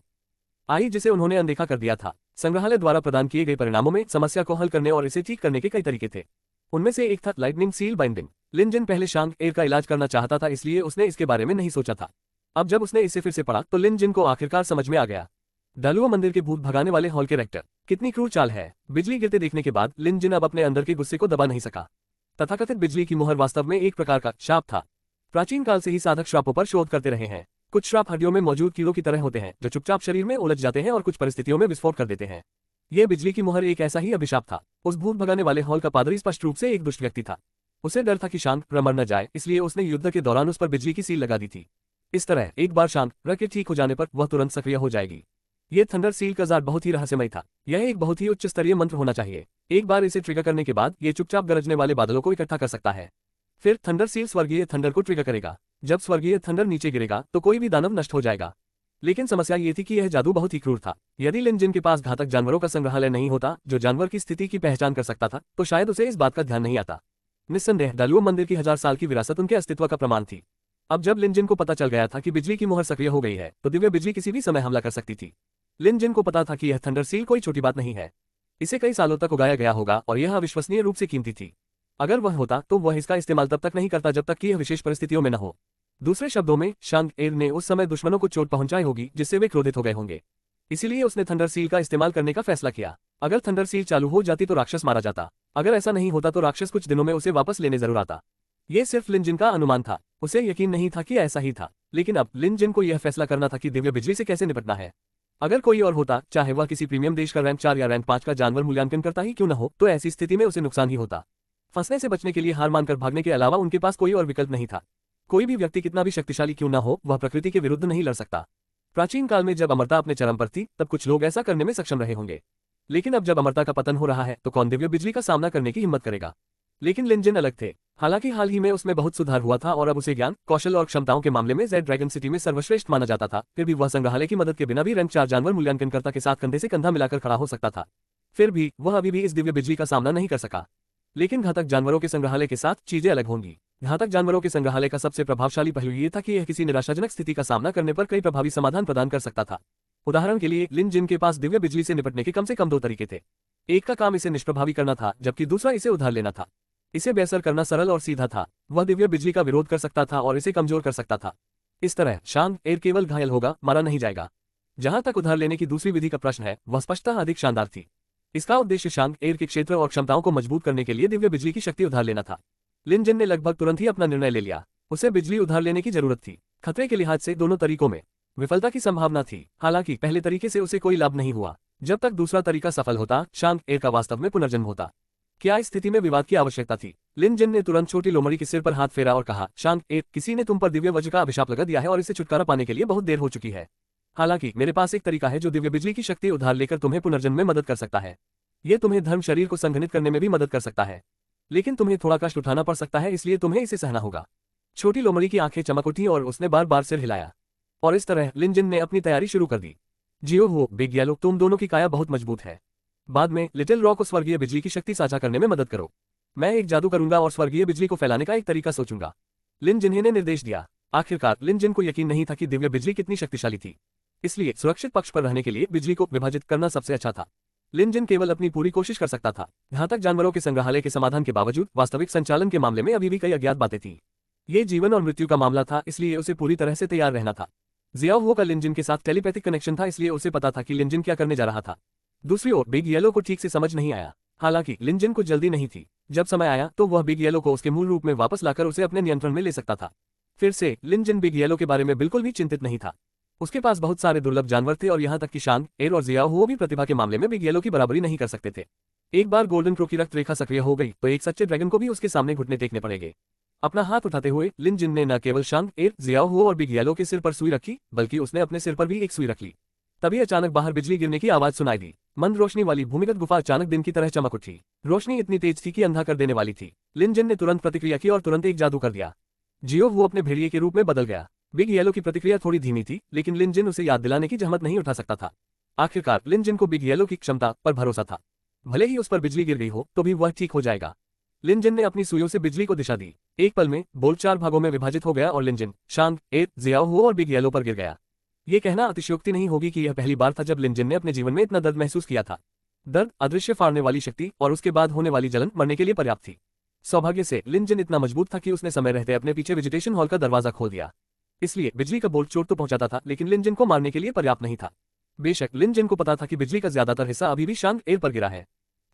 आई जिसे उन्होंने अनदेखा कर दिया था। संग्रहालय द्वारा प्रदान किए गए परिणामों में समस्या को हल करने और इसे ठीक करने के कई तरीके थे। उनमें से एक था लाइटनिंग सील बाइंडिंग। लिन जिन पहले शांग एर का इलाज करना चाहता था, इसलिए उसने इसके बारे में नहीं सोचा था। अब जब उसने इसे फिर से पढ़ा तो लिन जिन को आखिरकार समझ में आ गया। डालुओ मंदिर के भूत भगाने वाले हॉल के रेक्टर, कितनी क्रूर चाल है। बिजली गिरते देखने के बाद लिन जिन अब अपने अंदर के गुस्से को दबा नहीं सका। तथाकथित बिजली की मुहर वास्तव में एक प्रकार का शाप था। प्राचीन काल से ही साधक श्रापों पर शोध करते रहे हैं। कुछ श्राप हड्डियों में मौजूद कीड़ों की तरह होते हैं जो चुपचाप शरीर में उलझ जाते हैं और कुछ परिस्थितियों में विस्फोट कर देते हैं। यह बिजली की मुहर एक ऐसा ही अभिशाप था। उस भूत भगाने वाले हॉल का पादरी स्पष्ट रूप से एक दुष्ट व्यक्ति था। उसे डर था कि शांग मर न जाए, इसलिए उसने युद्ध के दौरान उस पर बिजली की सील लगा दी थी। इस तरह एक बार शांग के ठीक हो जाने पर वह तुरंत सक्रिय हो जाएगी। यह थंडर सील का जार बहुत ही रहस्यमय था। यह एक बहुत ही उच्च स्तरीय मंत्र होना चाहिए। एक बार इसे ट्रिगर करने के बाद यह चुपचाप गरजने वाले बादलों को इकट्ठा कर सकता है। फिर थंडर सील स्वर्गीय थंडर को ट्रिगर करेगा। जब स्वर्गीय थंडर नीचे गिरेगा तो कोई भी दानव नष्ट हो जाएगा। लेकिन समस्या ये थी कि यह जादू बहुत ही क्रूर था। यदि लिन जिन के पास घातक जानवरों का संग्रहालय नहीं होता जो जानवर की स्थिति की पहचान कर सकता था, तो शायद उसे इस बात का ध्यान नहीं आता। निस्संदेह डालुओ मंदिर की 1000 साल की विरासत उनके अस्तित्व का प्रमाण थी। अब जब लिन जिन को पता चल गया था कि बिजली की मुहर सक्रिय हो गई है तो दिव्य बिजली किसी भी समय हमला कर सकती थी। लिन जिन को पता था कि यह थंडर सील कोई छोटी बात नहीं है। इसे कई सालों तक उगाया गया होगा और यह अविश्वसनीय रूप से कीमती थी। अगर वह होता तो वह इसका इस्तेमाल तब तक नहीं करता जब तक कि यह विशेष परिस्थितियों में न हो। दूसरे शब्दों में, शांग एर ने उस समय दुश्मनों को चोट पहुंचाई होगी जिससे वे क्रोधित हो गए होंगे। इसीलिए उसने थंडर सील का इस्तेमाल करने का फैसला किया। अगर थंडर सील चालू हो जाती तो राक्षस मारा जाता। अगर ऐसा नहीं होता तो राक्षस कुछ दिनों में उसे वापस लेने जरूर आता। ये सिर्फ लिन जिन का अनुमान था, उसे यकीन नहीं था कि ऐसा ही था। लेकिन अब लिन जिन को यह फैसला करना था कि दिव्य बिजली से कैसे निपटना है। अगर कोई और होता, चाहे वह किसी प्रीमियम देश का रैंक 4 या रैंक 5 का जानवर मूल्यांकन करता ही क्यों न हो, तो ऐसी स्थिति में उसे नुकसान ही होता। फंसने से बचने के लिए हार मानकर भागने के अलावा उनके पास कोई और विकल्प नहीं था। कोई भी व्यक्ति कितना भी शक्तिशाली क्यों न हो, वह प्रकृति के विरुद्ध नहीं लड़ सकता। प्राचीन काल में जब अमरता अपने चरम पर थी, तब कुछ लोग ऐसा करने में सक्षम रहे होंगे। लेकिन अब जब अमरता का पतन हो रहा है तो कौन दिव्य बिजली का सामना करने की हिम्मत करेगा। लेकिन लिन जिन अलग थे। हालांकि हाल ही में उसमें बहुत सुधार हुआ था और अब उसे ज्ञान, कौशल और क्षमताओं के मामले में जेड ड्रैगन सिटी में सर्वश्रेष्ठ माना जाता था। फिर भी वह संग्रहालय की मदद के बिना भी रैंक 4 जानवर मूल्यांकनकर्ता के साथ कंधे से कंधा मिलाकर खड़ा हो सकता था। फिर भी वह अभी भी इस दिव्य बिजली का सामना नहीं कर सका। लेकिन घातक जानवरों के संग्रहालय के साथ चीजें अलग होंगी। घातक जानवरों के संग्रहालय का सबसे प्रभावशाली पहलू ये था कि यह किसी निराशाजनक स्थिति का सामना करने पर कई प्रभावी समाधान प्रदान कर सकता था। उदाहरण के लिए, लिन जिन के पास दिव्य बिजली से निपटने के कम से कम 2 तरीके थे। एक का काम इसे निष्प्रभावी करना था, जबकि दूसरा इसे उधार लेना था। इसे बेअसर करना सरल और सीधा था। वह दिव्य बिजली का विरोध कर सकता था और इसे कमजोर कर सकता था। इस तरह शांग एर केवल घायल होगा, मारा नहीं जाएगा। जहां तक उधार लेने की दूसरी विधि का प्रश्न है, वह स्पष्टतः अधिक शानदार थी। इसका उद्देश्य शांग एर के क्षेत्र और क्षमताओं को मजबूत करने के लिए दिव्य बिजली की शक्ति उधार लेना था। लिन जिन ने लगभग तुरंत ही अपना निर्णय ले लिया। उसे बिजली उधार लेने की जरूरत थी। खतरे के लिहाज से दोनों तरीकों में विफलता की संभावना थी। हालांकि पहले तरीके से उसे कोई लाभ नहीं हुआ। जब तक दूसरा तरीका सफल होता, शांग एर का वास्तव में पुनर्जन्म होता। क्या इस स्थिति में विवाद की आवश्यकता थी? लिन जिन ने तुरंत छोटी लोमड़ी के सिर पर हाथ फेरा और कहा, शांग एर, किसी ने तुम पर दिव्य वज्र का अभिशाप लगा दिया है और इससे छुटकारा पाने के लिए बहुत देर हो चुकी है। हालांकि मेरे पास एक तरीका है जो दिव्य बिजली की शक्ति उधार लेकर तुम्हें पुनर्जन्म में मदद कर सकता है। यह तुम्हें धर्म शरीर को संघनित करने में भी मदद कर सकता है। लेकिन तुम्हें थोड़ा कष्ट उठाना पड़ सकता है, इसलिए तुम्हें इसे सहना होगा। छोटी लोमड़ी की आंखें चमक उठी और उसने बार बार सिर हिलाया। और इस तरह लिन जिन ने अपनी तैयारी शुरू कर दी। जियो हो बिग येलो, तुम दोनों की काया बहुत मजबूत है। बाद में लिटिल रॉ को स्वर्गीय बिजली की शक्ति साझा करने में मदद करो। मैं एक जादू करूंगा और स्वर्गीय बिजली को फैलाने का एक तरीका सोचूंगा। लिन जिन्हे ने निर्देश दिया। आखिरकार लिन जिन को यकीन नहीं था कि दिव्य बिजली कितनी शक्तिशाली थी। इसलिए सुरक्षित पक्ष पर रहने के लिए बिजली को विभाजित करना सबसे अच्छा था। लिन जिन केवल अपनी पूरी कोशिश कर सकता था। घातक जानवरों के संग्रहालय के समाधान के बावजूद वास्तविक संचालन के मामले में अभी भी कई अज्ञात बातें थीं। ये जीवन और मृत्यु का मामला था, इसलिए उसे पूरी तरह से तैयार रहना था। जियाओ हो का लिन जिन के साथ टेलीपैथिक कनेक्शन था, इसलिए उसे पता था कि लिन जिन क्या करने जा रहा था। दूसरी ओर बिग येलो को ठीक से समझ नहीं आया। हालांकि लिन जिन को जल्दी नहीं थी। जब समय आया तो वह बिग येलो को उसके मूल रूप में वापस लाकर उसे अपने नियंत्रण में ले सकता था। फिर से लिन जिन बिग येलो के बारे में बिल्कुल भी चिंतित नहीं था। उसके पास बहुत सारे दुर्लभ जानवर थे और यहाँ तक कि शांग एर और जियाओ हो भी प्रतिभा के मामले में बिग येलो की बराबरी नहीं कर सकते थे। एक बार गोल्डन क्रो की रक्त रेखा सक्रिय हो गई तो एक सच्चे ड्रैगन को भी उसके सामने घुटने टेकने पड़ेंगे। अपना हाथ उठाते हुए लिन जिन ने न केवल शांग एर, जियाओ हो और बिग येलो के सिर पर सुई रखी, बल्कि उसने अपने सिर पर भी एक सुई रख ली। तभी अचानक बाहर बिजली गिरने की आवाज सुनाई दी। मंद रोशनी वाली भूमिगत गुफा अचानक दिन की तरह चमक उठी। रोशनी इतनी तेज थी कि अंधा कर देने वाली थी। लिन जिन ने तुरंत प्रतिक्रिया की और तुरंत एक जादू कर दिया। जियो वो अपने भेड़िए के रूप में बदल गया। बिग येलो की प्रतिक्रिया थोड़ी धीमी थी, लेकिन लिन जिन उसे याद दिलाने की जहमत नहीं उठा सकता था। आखिरकार लिन जिन को बिग येलो की क्षमता पर भरोसा था। भले ही उस पर बिजली गिर गई हो तो भी वह ठीक हो जाएगा। लिन जिन ने अपनी सुइयों से बिजली को दिशा दी। एक पल में बोल 4 भागों में विभाजित हो गया और लिन जिन, शांग एर, जियाओ हो और बिग येलो पर गिर गया। ये कहना अतिशयोक्ति नहीं होगी कि यह पहली बार था जब लिन जिन ने अपने जीवन में इतना दर्द महसूस किया था। दर्द, अदृश्य फाड़ने वाली शक्ति और उसके बाद होने वाली जलन मरने के लिए पर्याप्त थी। सौभाग्य से लिन जिन इतना मजबूत था कि उसने समय रहते अपने पीछे वेजिटेशन हॉल का दरवाजा खोल दिया। इसलिए बिजली का बोल्ट चोट तो पहुंचाता था, लेकिन लिन जिन को मारने के लिए पर्याप्त नहीं था। बेशक लिन जिन को पता था कि बिजली का ज्यादातर हिस्सा अभी भी शांग एर पर गिरा है।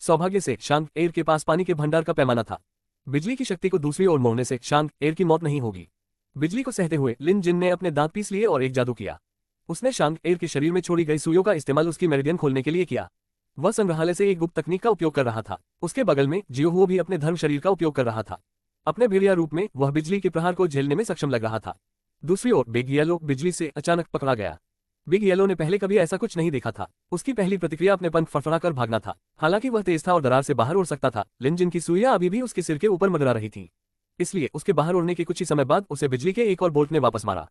सौभाग्य से शांग एर के पास पानी के भंडार का पैमाना था। बिजली की शक्ति को दूसरी ओर मोड़ने से शांग एर की मौत नहीं होगी। बिजली को सहते हुए लिन जिन ने अपने दांत पीस लिए और एक जादू किया। उसने शांग एर के शरीर में छोड़ी गई सुइयों का इस्तेमाल उसकी मेरिडियन खोलने के लिए किया। वह संग्रहालय से एक गुप्त तकनीक का उपयोग कर रहा था। उसके बगल में जियो हुओ भी अपने धर्म शरीर का उपयोग कर रहा था। अपने भेड़िया रूप में वह बिजली के प्रहार को झेलने में सक्षम लग रहा था। दूसरी ओर बिग येलो बिजली से अचानक पकड़ा गया। बिग येलो ने पहले कभी ऐसा कुछ नहीं देखा था। उसकी पहली प्रतिक्रिया अपने पंख फड़फड़ाकर भागना था। हालांकि वह तेज था और दरार से बाहर उड़ सकता था, लिन जिन की सुइयां अभी भी उसके सिर के ऊपर मंडरा रही थीं। इसलिए उसके बाहर उड़ने के कुछ ही समय बाद उसे बिजली के एक और बोल्ट ने वापस मारा।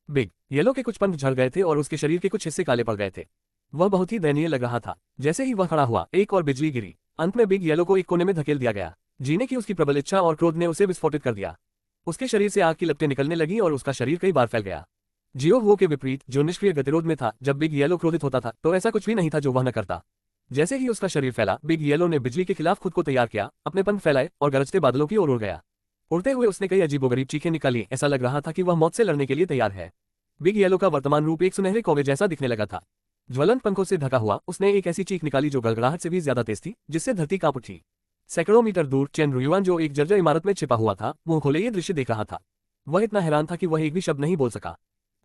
बिग येलो के कुछ पंख झड़ गए थे और उसके शरीर के कुछ हिस्से काले पड़ गए थे। वह बहुत ही दयनीय लग रहा था। जैसे ही वह खड़ा हुआ, एक और बिजली गिरी। अंत में बिग येलो को एक कोने में धकेल दिया गया। जीने की उसकी प्रबल इच्छा और क्रोध ने उसे विस्फोटित कर दिया। उसके शरीर से आग की लपटें निकलने लगी और उसका शरीर कई बार फैल गया। जियो हुओ के विपरीत, जो निष्क्रिय गतिरोध में था, जब बिग येलो क्रोधित होता था तो ऐसा कुछ भी नहीं था जो वह न करता। जैसे ही उसका शरीर फैला, बिग येलो ने बिजली के खिलाफ खुद को तैयार किया, अपने पंख फैलाए और गरजते बादलों की ओर उड़ गया। उड़ते हुए उसने कई अजीबोगरीब चीखें निकाली, ऐसा लग रहा था कि वह मौत से लड़ने के लिए तैयार है। बिग येलो का वर्तमान रूप एक सुनहरे कौवे जैसा दिखने लगा था। ज्वलंत पंखों से ढका हुआ उसने एक ऐसी चीख निकाली जो गड़गड़ाहट से भी ज्यादा तेज थी, जिससे धरती कांप उठी। सैकड़ों मीटर दूर चेन रुयुआन, जो एक जर्जर इमारत में छिपा हुआ था, मुंह खोले ये दृश्य देख रहा था। वह इतना हैरान था कि वह एक भी शब्द नहीं बोल सका।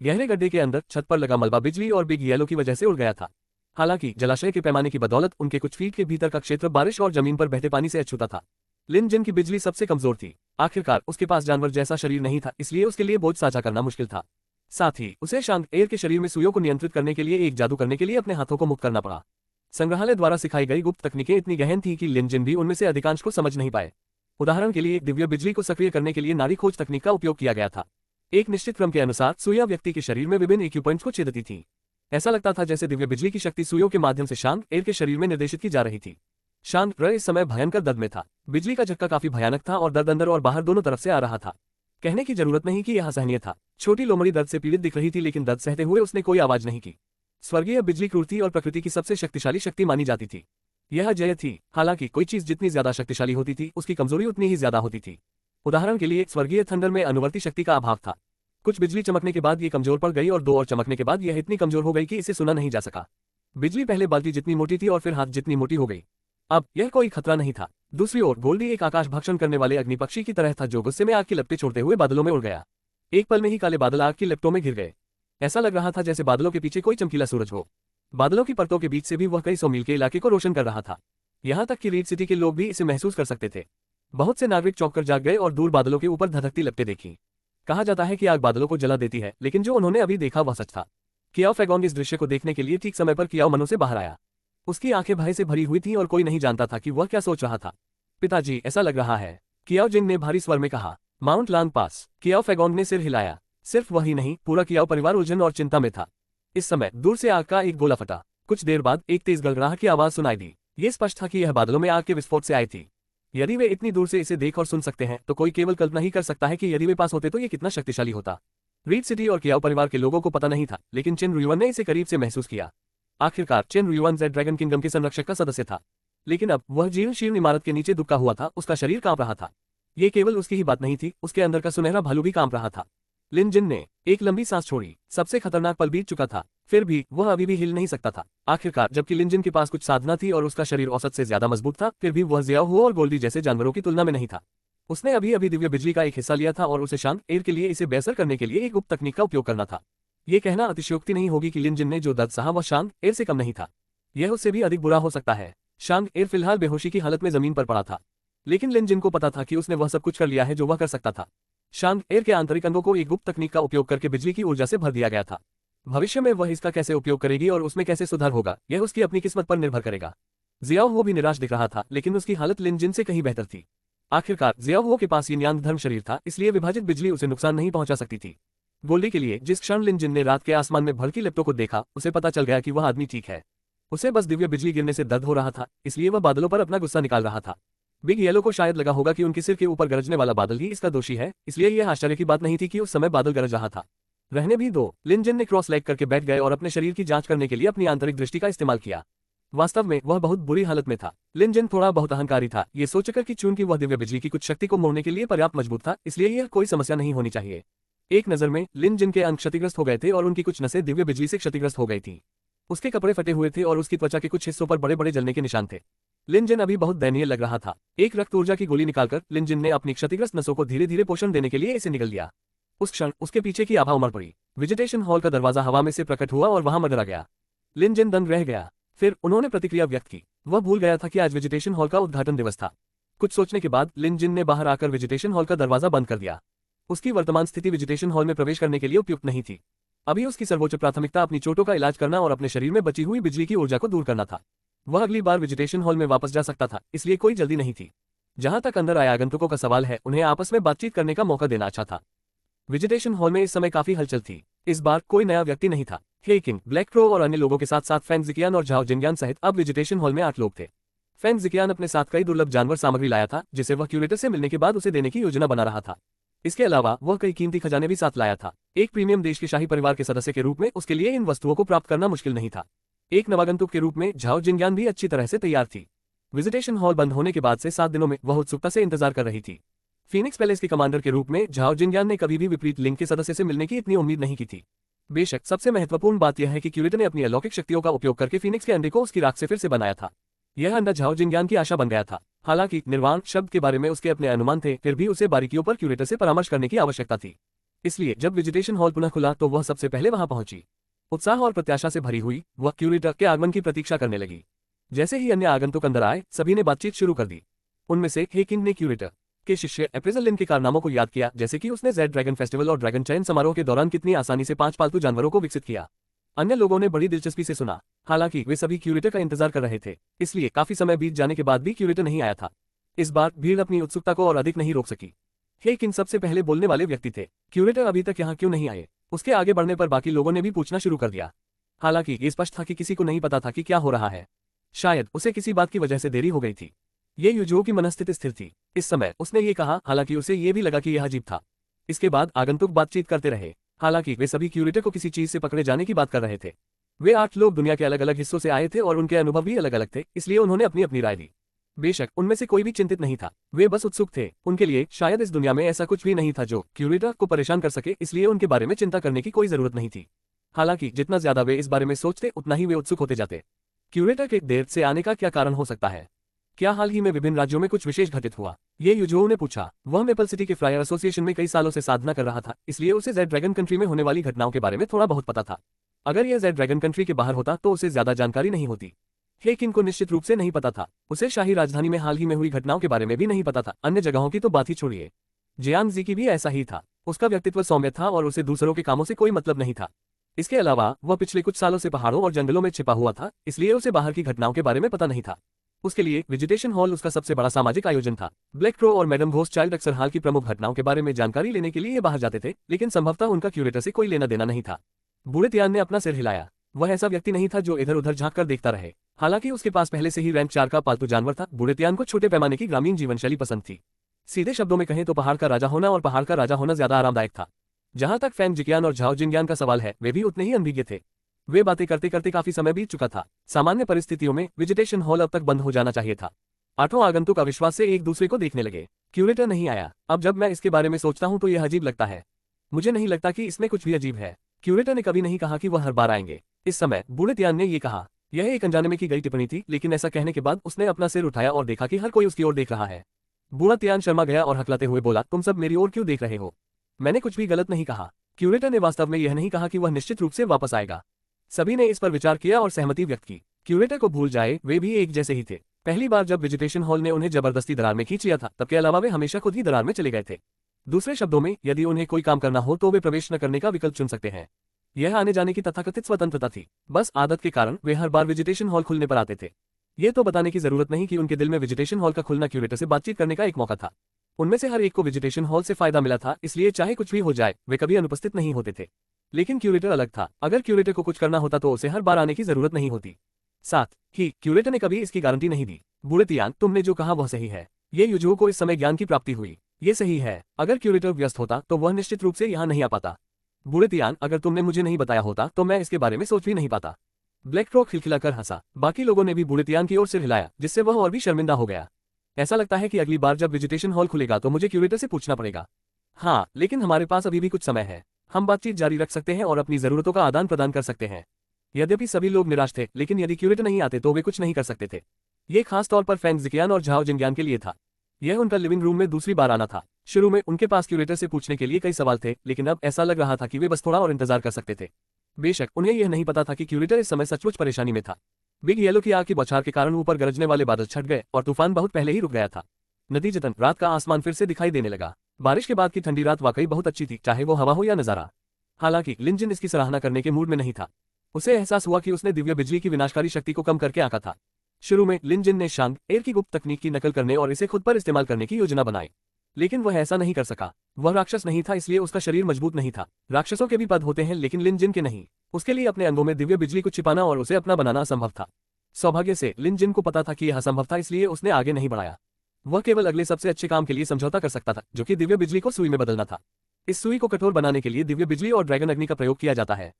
गहरे गड्ढे के अंदर छत पर लगा मलबा बिजली और बिग येलो की वजह से उड़ गया था। हालांकि जलाशय के पैमाने की बदौलत उनके कुछ फीट के भीतर का क्षेत्र बारिश और जमीन पर बहते पानी से अछूता था। लिन जिन की बिजली सबसे कमजोर थी। आखिरकार उसके पास जानवर जैसा शरीर नहीं था, इसलिए उसके लिए बोझ साझा करना मुश्किल था। साथ ही उसे शांग एयर के शरीर में सुइयों को नियंत्रित करने के लिए एक जादू करने के लिए अपने हाथों को मुक्त करना पड़ा। संग्रहालय द्वारा सिखाई गई गुप्त तकनीकें इतनी गहन थी कि लिन जिन भी उनमें से अधिकांश को समझ नहीं पाए। उदाहरण के लिए एक दिव्य बिजली को सक्रिय करने के लिए नाड़ी खोज तकनीक का उपयोग किया गया था। एक निश्चित क्रम के अनुसार सुइयां व्यक्ति के शरीर में विभिन्न इक्विपमेंट्स को छेदती थीं। ऐसा लगता था जैसे दिव्य बिजली की शक्ति सुइयों के माध्यम से शांग एयर के शरीर में निर्देशित की जा रही थी। शांग र इस समय भयंकर दर्द में था। बिजली का झटका काफी भयानक था और दर्द अंदर और बाहर दोनों तरफ से आ रहा था। कहने की जरूरत नहीं कि यह असहनीय था। छोटी लोमड़ी दर्द से पीड़ित दिख रही थी, लेकिन दर्द सहते हुए उसने कोई आवाज नहीं की। स्वर्गीय बिजली क्रूरता और प्रकृति की सबसे शक्तिशाली शक्ति मानी जाती थी। यह जय थी। हालांकि कोई चीज जितनी ज्यादा शक्तिशाली होती थी, उसकी कमजोरी उतनी ही ज्यादा होती थी। उदाहरण के लिए स्वर्गीय थंडर में अनुवर्ती शक्ति का अभाव था। कुछ बिजली चमकने के बाद ये कमजोर पड़ गई और दो और चमकने के बाद यह इतनी कमजोर हो गई कि इसे सुना नहीं जा सका। बिजली पहले बाल्टी जितनी मोटी थी और फिर हाथ जितनी मोटी हो गई। अब यह कोई खतरा नहीं था। दूसरी ओर गोल्डी एक आकाश भक्षण करने वाले अग्निपक्षी की तरह था, जो गुस्से में आग की लपटें छोड़ते हुए बादलों में उड़ गया। एक पल में ही काले बादल आग की लपटों में घिर गए। ऐसा लग रहा था जैसे बादलों के पीछे कोई चमकीला सूरज हो। बादलों की परतों के बीच से भी वह कई 100 मील के इलाके को रोशन कर रहा था। यहाँ तक कि रीड सिटी के लोग भी इसे महसूस कर सकते थे। बहुत से नागरिक चौंक कर जाग गए और दूर बादलों के ऊपर धधकती लपटें देखी। कहा जाता है कि आग बादलों को जला देती है, लेकिन जो उन्होंने अभी देखा वह सच था। कियाओ फैगोंग इस दृश्य को देखने के लिए ठीक समय पर कियाओ मनो से बाहर आया। उसकी आंखें भय से भरी हुई थीं और कोई नहीं जानता था कि वह क्या सोच रहा था। पिताजी, ऐसा लग रहा है, कियाओ जिंग ने भारी स्वर में कहा। माउंट लांग पास। कियाओ फैगोंग ने सिर हिलाया। सिर्फ वही नहीं, पूरा कियाओ परिवार उलझन और चिंता में था। इस समय दूर से आग का एक गोला फटा। कुछ देर बाद एक तेज गड़गड़ाहट की आवाज सुनाई दी। ये स्पष्ट था कि यह बादलों में आग के विस्फोट से आई थी। यदि वे इतनी दूर से इसे देख और सुन सकते हैं, तो कोई केवल कल्पना ही कर सकता है कि यदि वे पास होते तो ये कितना शक्तिशाली होता। रीड सिटी और कियाओ परिवार के लोगों को पता नहीं था, लेकिन चेन रुयुआन ने इसे करीब से महसूस किया। आखिरकार चेन रुयुआन जेड ड्रैगन किंगडम के संरक्षक का सदस्य था, लेकिन अब वह जीर्ण शीर्ण इमारत के नीचे दुबका हुआ था। उसका शरीर कांप रहा था। ये केवल उसकी ही बात नहीं थी, उसके अंदर का सुनहरा भालू भी कांप रहा था। लिन जिन ने एक लंबी सांस छोड़ी। सबसे खतरनाक पल बीत चुका था, फिर भी वह अभी भी हिल नहीं सकता था। आखिरकार जबकि लिन जिन के पास कुछ साधना थी और उसका शरीर औसत से ज्यादा मजबूत था, फिर भी वह जियाओ हो और गोल्डी जैसे जानवरों की तुलना में नहीं था। उसने अभी अभी दिव्य बिजली का एक हिस्सा लिया था और उसे शांग एयर के लिए इसे बेअसर करने के लिए एक गुप्त तकनीक का उपयोग करना था। यह कहना अतिशयोक्ति नहीं होगी कि लिन जिन ने जो दर्द सहा वह शांग एयर से कम नहीं था। यह उससे भी अधिक बुरा हो सकता है। शांग एयर फिलहाल बेहोशी की हालत में जमीन पर पड़ा था, लेकिन लिन जिन को पता था कि उसने वह सब कुछ कर लिया है जो वह कर सकता था। शांग एयर के आंतरिक अंगों को एक गुप्त तकनीक का उपयोग करके बिजली की ऊर्जा से भर दिया गया था। भविष्य में वह इसका कैसे उपयोग करेगी और उसमें कैसे सुधार होगा, यह उसकी अपनी किस्मत पर निर्भर करेगा। जियाओ हो भी निराश दिख रहा था, लेकिन उसकी हालत लिन जिन से कहीं बेहतर थी। आखिरकार जियाओ हो के पास यिन यांग धर्म शरीर था, इसलिए विभाजित बिजली उसे नुकसान नहीं पहुंचा सकती थी। गोल्डी के लिए जिस क्षण लिन जिन ने रात के आसमान में भड़की लिपटों को देखा, उसे पता चल गया कि वह आदमी ठीक है। उसे बस दिव्य बिजली गिरने से दर्द हो रहा था, इसलिए वह बादलों पर अपना गुस्सा निकाल रहा था। बिग येलो को शायद लगा होगा कि उनके सिर के ऊपर गरजने वाला बादल ही इसका दोषी है, इसलिए यह आश्चर्य की बात नहीं थी कि उस समय बादल गरज रहा था। रहने भी दो। लिन जिन ने क्रॉस लेग करके बैठ गए और अपने शरीर की जांच करने के लिए अपनी आंतरिक दृष्टि का इस्तेमाल किया। वास्तव में वह बहुत बुरी हालत में था। लिन जिन थोड़ा बहुत अहंकारी था, ये सोचकर कि चूंकि वह दिव्य बिजली की कुछ शक्ति को मोड़ने के लिए पर्याप्त मजबूत था, इसलिए यह कोई समस्या नहीं होनी चाहिए। एक नजर में लिन जिन के अंग क्षतिग्रस्त हो गए थे और उनकी कुछ नसें दिव्य बिजली से क्षतिग्रस्त हो गई थी। उसके कपड़े फटे हुए थे और उसकी त्वचा के कुछ हिस्सों पर बड़े बड़े जलने के निशान थे। लिन जिन अभी बहुत दयनीय लग रहा था। एक रक्त ऊर्जा की गोली निकालकर लिन जिन ने अपनी क्षतिग्रस्त नसों को धीरे धीरे पोषण देने के लिए इसे निगल लिया। उस क्षण उसके पीछे की आभा उमड़ पड़ी। विजिटेशन हॉल का दरवाजा हवा में से प्रकट हुआ और वहां मडरा गया। लिन जिन दंग रह गया। फिर उन्होंने प्रतिक्रिया व्यक्त की। वह भूल गया था कि आज विजिटेशन हॉल का उद्घाटन दिवस था। कुछ सोचने के बाद लिन जिन ने बाहर आकर विजिटेशन हॉल का दरवाजा बंद कर दिया। उसकी वर्तमान स्थिति विजिटेशन हॉल में प्रवेश करने के लिए उपयुक्त नहीं थी। अभी उसकी सर्वोच्च प्राथमिकता अपनी चोटों का इलाज करना और अपने शरीर में बची हुई बिजली की ऊर्जा को दूर करना था। वह अगली बार विजिटेशन हॉल में वापस जा सकता था, इसलिए कोई जल्दी नहीं थी। जहां तक अंदर आए आगंतुकों का सवाल है, उन्हें आपस में बातचीत करने का मौका देना अच्छा था। विजिटेशन हॉल में इस समय काफी हलचल थी। इस बार कोई नया व्यक्ति नहीं था। हे किंग, ब्लैक क्रो और अन्य लोगों के साथ साथ फेंग जिकियान और झाओ जिनयान सहित अब विजिटेशन हॉल में 8 लोग थे। फेंग जिकियान अपने साथ कई दुर्लभ जानवर सामग्री लाया था, जिसे वह क्यूरेटर से मिलने के बाद उसे देने की योजना बना रहा था। इसके अलावा वह कई कीमती खजाने भी साथ लाया था। एक प्रीमियम देश के शाही परिवार के सदस्य के रूप में उसके लिए इन वस्तुओं को प्राप्त करना मुश्किल नहीं था। एक नवागंतुक के रूप में झाओ जिंगयान भी अच्छी तरह से तैयार थी। विजिटेशन हॉल बंद होने के बाद से 7 दिनों में वह उत्सुकता से इंतजार कर रही थी। फीनिक्स पैलेस के कमांडर के रूप में झाओ जिंगयान ने कभी भी विपरीत लिंग के सदस्य से मिलने की इतनी उम्मीद नहीं की थी। बेशक सबसे महत्वपूर्ण बात यह है कि क्यूरेटर ने अपनी अलौकिक शक्तियों का उपयोग करके फीनिक्स के अंडे को उसकी राख से फिर से बनाया था। यह अंडा झाओ जिंगयान की आशा बन गया था। हालांकि निर्वाण शब्द के बारे में उसके अपने अनुमान थे, फिर भी उसे बारीकियों पर क्यूरेटर से परामर्श करने की आवश्यकता थी। इसलिए जब विजिटेशन हॉल पुनः खुला तो वह सबसे पहले वहां पहुंची। उत्साह और प्रत्याशा से भरी हुई वह क्यूरेटर के आगमन की प्रतीक्षा करने लगी। जैसे ही अन्य आगंतुक अंदर आए, सभी ने बातचीत शुरू कर दी। उनमें से हे किंग ने क्यूरेटर के शिष्य एप्रेजल लिन के कारनामों को याद किया, जैसे कि उसने जेड ड्रैगन फेस्टिवल और ड्रैगन चयन समारोह के दौरान कितनी आसानी से 5 पालतू जानवरों को विकसित किया। अन्य लोगों ने बड़ी दिलचस्पी से सुना। हालांकि वे सभी क्यूरेटर का इंतजार कर रहे थे, इसलिए काफी समय बीत जाने के बाद भी क्यूरेटर नहीं आया था। इस बार भीड़ अपनी उत्सुकता को और अधिक नहीं रोक सकी। हे किंग सबसे पहले बोलने वाले व्यक्ति थे। क्यूरेटर अभी तक यहाँ क्यों नहीं आए? उसके आगे बढ़ने पर बाकी लोगों ने भी पूछना शुरू कर दिया। हालांकि ये स्पष्ट था कि किसी को नहीं पता था कि क्या हो रहा है। शायद उसे किसी बात की वजह से देरी हो गई थी। ये युजुओ की मनस्थिति स्थिर थी। इस समय उसने ये कहा, हालांकि उसे ये भी लगा कि यह अजीब था। इसके बाद आगंतुक बातचीत करते रहे। हालांकि वे सभी क्यूरेटर को किसी चीज से पकड़े जाने की बात कर रहे थे। वे 8 लोग दुनिया के अलग अलग हिस्सों से आए थे और उनके अनुभव भी अलग अलग थे, इसलिए उन्होंने अपनी अपनी राय दी। बेशक उनमें से कोई भी चिंतित नहीं था, वे बस उत्सुक थे। उनके लिए शायद इस दुनिया में ऐसा कुछ भी नहीं था जो क्यूरेटर को परेशान कर सके, इसलिए उनके बारे में चिंता करने की कोई जरूरत नहीं थी। हालांकि जितना ज्यादा वे इस बारे में सोचते, उतना ही वे उत्सुक होते जाते। क्यूरेटर के देर से आने का क्या कारण हो सकता है? क्या हाल ही में विभिन्न राज्यों में कुछ विशेष घटित हुआ? ये युजुओ ने पूछा। वह मेपल सिटी के फ्रायर एसोसिएशन में कई सालों से साधना कर रहा था, इसलिए उसे जेड ड्रैगन कंट्री में होने वाली घटनाओं के बारे में थोड़ा बहुत पता था। अगर यह जेड ड्रैगन कंट्री के बाहर होता तो उसे ज्यादा जानकारी नहीं होती। हे किंग को निश्चित रूप से नहीं पता था। उसे शाही राजधानी में हाल ही में हुई घटनाओं के बारे में भी नहीं पता था। अन्य जगहों की तो बात ही छोड़िए। जियांग जी की भी ऐसा ही था। उसका व्यक्तित्व सौम्य था और उसे दूसरों के कामों से कोई मतलब नहीं था। इसके अलावा वह पिछले कुछ सालों से पहाड़ों और जंगलों में छिपा हुआ था, इसलिए उसे बाहर की घटनाओं के बारे में पता नहीं था। उसके लिए विजिटेशन हॉल उसका सबसे बड़ा सामाजिक आयोजन था। ब्लैक क्रो और मैडम घोस्ट चाइल्ड अक्सर हाल की प्रमुख घटनाओं के बारे में जानकारी लेने के लिए बाहर जाते थे, लेकिन संभवतः उनका क्यूरेटर से कोई लेना देना नहीं था। बूढ़े तियान ने अपना सिर हिलाया। वह ऐसा व्यक्ति नहीं था जो इधर उधर झांक कर देखता रहे। हालांकि उसके पास पहले से ही रैंक 4 का पालतू जानवर था। बूढ़े तियान को छोटे पैमाने की ग्रामीण जीवनशैली पसंद थी। सीधे शब्दों में कहें तो पहाड़ का राजा होना और पहाड़ का राजा होना ज्यादा आरामदायक था। जहां तक फैंग जिकियान और झाओ जिंगयान का सवाल है, वे भी उतने ही अनभिज्ञ थे। वे बातें करते करते काफी समय बीत चुका था। सामान्य परिस्थितियों में विजिटेशन हॉल अब तक बंद हो जाना चाहिए था। 8 आगंतुक अविश्वास से एक दूसरे को देखने लगे। क्यूरेटर नहीं आया। अब जब मैं इसके बारे में सोचता हूं तो यह अजीब लगता है। मुझे नहीं लगता कि इसमें कुछ भी अजीब है। क्यूरेटर ने कभी नहीं कहा कि वह हर बार आएंगे। इस समय बूढ़े तियान ने यह कहा। यह एक अनजाने में की गई टिप्पणी थी, लेकिन ऐसा कहने के बाद उसने अपना सिर उठाया और देखा कि हर कोई उसकी ओर देख रहा है। बूढ़ा तियान शर्मा गया और हकलाते हुए बोला, तुम सब मेरी ओर क्यों देख रहे हो? मैंने कुछ भी गलत नहीं कहा। क्यूरेटर ने वास्तव में यह नहीं कहा कि वह निश्चित रूप से वापस आएगा। सभी ने इस पर विचार किया और सहमति व्यक्त की। क्यूरेटर को भूल जाए, वे भी एक जैसे ही थे। पहली बार जब विजिटेशन हॉल ने उन्हें जबरदस्ती दरार में खींच लिया था, तब के अलावा वे हमेशा खुद ही दरार में चले गए थे। दूसरे शब्दों में, यदि उन्हें कोई काम करना हो तो वे प्रवेश न करने का विकल्प चुन सकते हैं। यह आने जाने की तथाकथित स्वतंत्रता थी। बस आदत के कारण वे हर बार विजिटेशन हॉल खुलने पर आते थे। ये तो बताने की जरूरत नहीं कि उनके दिल में विजिटेशन हॉल का खुलना क्यूरेटर से बातचीत करने का एक मौका था। उनमें से हर एक को विजिटेशन हॉल से फायदा मिला था, इसलिए चाहे कुछ भी हो जाए, वे कभी अनुपस्थित नहीं होते थे। लेकिन क्यूरेटर अलग था। अगर क्यूरेटर को कुछ करना होता तो उसे हर बार आने की जरूरत नहीं होती। साथ ही क्यूरेटर ने कभी इसकी गारंटी नहीं दी। बूढ़े तियान, तुमने जो कहा वह सही है। ये युजुओ को इस समय ज्ञान की प्राप्ति हुई। ये सही है। अगर क्यूरेटर व्यस्त होता तो वह निश्चित रूप से यहाँ नहीं आ पाता। बूढ़े तियान, अगर तुमने मुझे नहीं बताया होता तो मैं इसके बारे में सोच भी नहीं पाता। ब्लैक रॉक खिलखिलाकर हंसा। बाकी लोगों ने भी बूढ़े तियान की ओर सिर हिलाया, जिससे वह और भी शर्मिंदा हो गया। ऐसा लगता है कि अगली बार जब विजिटेशन हॉल खुलेगा तो मुझे क्यूरेटर से पूछना पड़ेगा। हाँ, लेकिन हमारे पास अभी भी कुछ समय है। हम बातचीत जारी रख सकते हैं और अपनी जरूरतों का आदान प्रदान कर सकते हैं। यद्यपि सभी लोग निराश थे, लेकिन यदि क्यूरेटर नहीं आते तो वे कुछ नहीं कर सकते थे। ये खास तौर पर फैंग जिकियान और झाओ जिंगयान के लिए था। यह उनका लिविंग रूम में दूसरी बार आना था। शुरू में उनके पास क्यूरेटर से पूछने के लिए कई सवाल थे, लेकिन अब ऐसा लग रहा था कि वे बस थोड़ा और इंतजार कर सकते थे। बेशक उन्हें यह नहीं पता था कि क्यूरेटर इस समय सचमुच परेशानी में था। बिग येलो की आग की बौछार के कारण ऊपर गरजने वाले बादल छट गए और तूफान बहुत पहले ही रुक गया था। नतीजतन रात का आसमान फिर से दिखाई देने लगा। बारिश के बाद की ठंडी रात वाकई बहुत अच्छी थी, चाहे वो हवा हो या नजारा। हालांकि लिन जिन इसकी सराहना करने के मूड में नहीं था। उसे एहसास हुआ कि उसने दिव्य बिजली की विनाशकारी शक्ति को कम करके आंका था। शुरू में लिन जिन ने शांग एयर की गुप्त तकनीक की नकल करने और इसे खुद पर इस्तेमाल करने की योजना बनाई, लेकिन वह ऐसा नहीं कर सका। वह राक्षस नहीं था, इसलिए उसका शरीर मजबूत नहीं था। राक्षसों के भी पद होते हैं, लेकिन लिन जिन के नहीं। उसके लिए अपने अंगों में दिव्य बिजली को छिपाना और उसे अपना बनाना असंभव था। सौभाग्य से लिन जिन को पता था कि यह असंभव था, इसलिए उसने आगे नहीं बढ़ाया। वह केवल अगले सबसे अच्छे काम के लिए समझौता कर सकता था, जो कि दिव्य बिजली को सुई में बदलना था। इस सुई को कठोर बनाने के लिए दिव्य बिजली और ड्रैगन अग्नि का प्रयोग किया जाता है।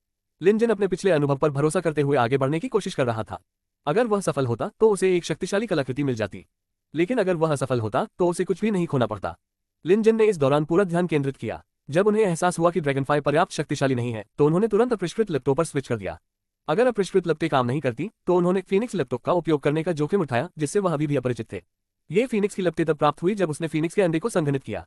लिन जिन अपने पिछले अनुभव पर भरोसा करते हुए आगे बढ़ने की कोशिश कर रहा था। अगर वह सफल होता तो उसे एक शक्तिशाली कलाकृति मिल जाती, लेकिन अगर वह असफल होता तो उसे कुछ भी नहीं खोना पड़ता। लिन जिन ने इस दौरान पूरा ध्यान केंद्रित किया। जब उन्हें एहसास हुआ कि ड्रैगनफ्लाई पर्याप्त शक्तिशाली नहीं है तो उन्होंने तुरंत अपरिष्कृत लैपटॉप पर स्विच कर दिया। अगर अपरिष्कृत लपटें काम नहीं करती तो उन्होंने फीनिक्स लैपटॉप का उपयोग करने का जोखिम उठाया, जिससे वह अभी भी अपरिचित थे। ये फीनिक्स की लपटें तब प्राप्त हुई जब उसने फीनिक्स के अंडे को संघनित किया।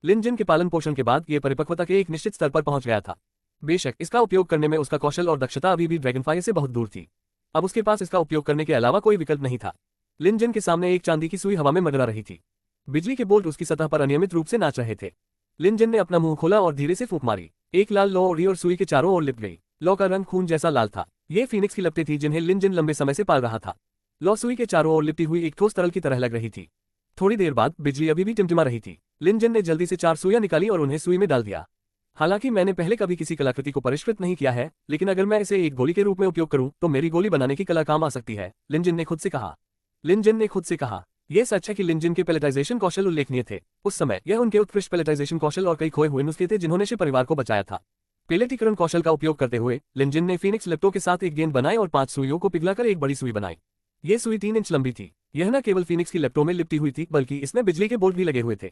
लिन जिन के पालन पोषण के बाद ये परिपक्वता के एक निश्चित स्तर पर पहुंच गया था। बेशक इसका उपयोग करने में उसका कौशल और दक्षता अभी भी ड्रैगनफ्लाई से बहुत दूर थी। अब उसके पास इसका उपयोग करने के अलावा कोई विकल्प नहीं था। लिन जिन के सामने एक चांदी की सुई हवा में मंडरा रही थी। बिजली के बोल्ट उसकी सतह पर अनियमित रूप से नाच रहे थे। लिन जिन ने अपना मुंह खोला और धीरे से फूंक मारी। एक लाल लौ उड़ी और सुई के चारों ओर लिप गई। लौ का रंग खून जैसा लाल था। ये फीनिक्स की लपटें थी जिन्हें लिन जिन लंबे समय से पाल रहा था। लौ सुई के चारों ओर लिपटी हुई एक ठोस तरल की तरह लग रही थी। थोड़ी देर बाद बिजली अभी भी टिमटिमा रही थी। लिन जिन ने जल्दी से 4 सुइयां निकाली और उन्हें सुई में डाल दिया। हालांकि मैंने पहले कभी किसी कलाकृति को परिष्कृत नहीं किया है, लेकिन अगर मैं इसे एक गोली के रूप में उपयोग करूं तो मेरी गोली बनाने की कला काम आ सकती है, लिन जिन ने खुद से कहा। लिन जिन ने खुद से कहा। यह सच है कि लिन जिन के पैलेटाइजेशन कौशल उल्लेखनीय थे। उस समय यह उनके उत्कृष्ट पैलेटाइजेशन कौशल और कई खोए हुए नुस्खे थे जिन्होंने शे परिवार को बचाया था। पेलेटीकरण कौशल का उपयोग करते हुए लिन जिन ने फीनिक्स लैपटॉप के साथ एक गेंद बनाई और 5 सुइयों को पिघलाकर एक बड़ी सुई बनाई। ये सुई 3 इंच लंबी थी। यह न केवल फीनिक्स की लैपटॉप में लिपटी हुई थी, बल्कि इसमें बिजली के बोल्ट भी लगे हुए थे।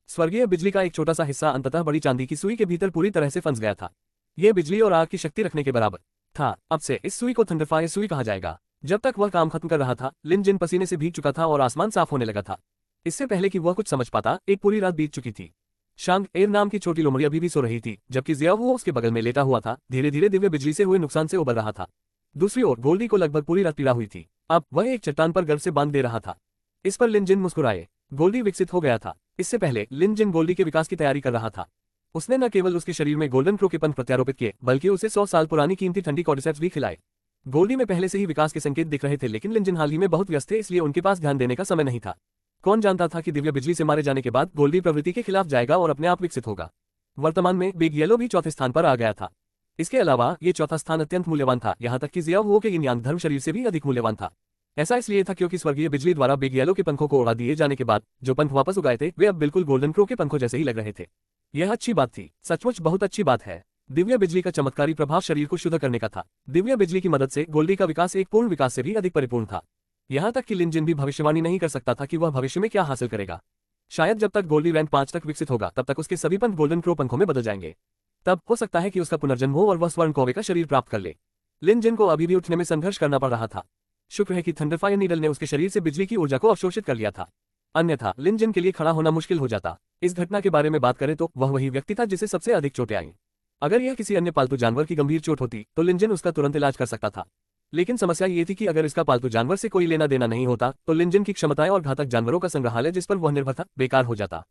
स्वर्गीय बिजली का एक छोटा सा हिस्सा अंततः बड़ी चांदी की सुई के भीतर पूरी तरह से फंस गया था। यह बिजली और आग की शक्ति रखने के बराबर था। अब से इस सुई को थंडरफायर सुई कहा जाएगा। जब तक वह काम खत्म कर रहा था, लिन जिन पसीने से भीग चुका था और आसमान साफ होने लगा था। इससे पहले कि वह कुछ समझ पाता, एक पूरी रात बीत चुकी थी। शांग एर नाम की छोटी लोमड़ी अभी भी सो रही थी, जबकि जियावो उसके बगल में लेटा हुआ था, धीरे धीरे दिव्य बिजली से हुए नुकसान से उबर रहा था। दूसरी ओर गोल्डी को लगभग पूरी रात पीड़ा हुई थी। अब वह एक चट्टान पर गर्व से बांध दे रहा था। इस पर लिन जिन मुस्कुराए। गोल्डी विकसित हो गया था। इससे पहले लिन जिन गोल्डी के विकास की तैयारी कर रहा था। उसने न केवल उसके शरीर में गोल्डन क्रो के पंख प्रत्यारोपित किए, बल्कि उसे 100 साल पुरानी कीमती ठंडी कॉर्डिसेप्स भी खिलाए। गोल्डी में पहले से ही विकास के संकेत दिख रहे थे, लेकिन लिन जिन हाल ही में बहुत व्यस्त थे, इसलिए उनके पास ध्यान देने का समय नहीं था। कौन जानता था कि दिव्य बिजली से मारे जाने के बाद गोल्डी प्रवृत्ति के खिलाफ जाएगा और अपने आप विकसित होगा। वर्तमान में बिग येलो भी चौथे स्थान पर आ गया था। इसके अलावा ये चौथा स्थान अत्यंत मूल्यवान था, यहाँ तक कि जियावो के यिन-यांग धर्म शरीर से भी अधिक मूल्यवान था। ऐसा इसलिए था क्योंकि स्वर्गीय बिजली द्वारा बिग येलो के पंखों को उड़ा दिए जाने के बाद जो पंख वापस उगाए थे, वे अब बिल्कुल गोल्डन क्रो के पंखों जैसे ही लग रहे थे। यह अच्छी बात थी, सचमुच बहुत अच्छी बात है। दिव्य बिजली का चमत्कारी प्रभाव शरीर को शुद्ध करने का था। दिव्य बिजली की मदद से गोल्डी का विकास एक पूर्ण विकास से भी अधिक परिपूर्ण था। यहाँ तक कि लिन जिन भी भविष्यवाणी नहीं कर सकता था कि वह भविष्य में क्या हासिल करेगा। शायद जब तक गोल्डी रैंक 5 तक विकसित होगा, तब तक उसके सभी पंख गोल्डन क्रो पंखों में बदल जाएंगे। तब हो सकता है कि उसका पुनर्जन्म हो और वह स्वर्ण कौवे का शरीर प्राप्त कर ले। लिन जिन को अभी भी उठने में संघर्ष करना पड़ रहा था। शुक्र है कि थंडरफायर नीडल ने उसके शरीर से बिजली की ऊर्जा को अवशोषित कर लिया था, अन्यथा लिन जिन के लिए खड़ा होना मुश्किल हो जाता। इस घटना के बारे में बात करें तो वह वही व्यक्ति था जिसे सबसे अधिक चोटें आईं। अगर यह किसी अन्य पालतू जानवर की गंभीर चोट होती तो लिन जिन उसका तुरंत इलाज कर सकता था, लेकिन समस्या ये थी कि अगर इसका पालतू जानवर से कोई लेना देना नहीं होता तो लिन जिन की क्षमताएं और घातक जानवरों का संग्रहालय जिस पर वह निर्भर था, बेकार हो जाता।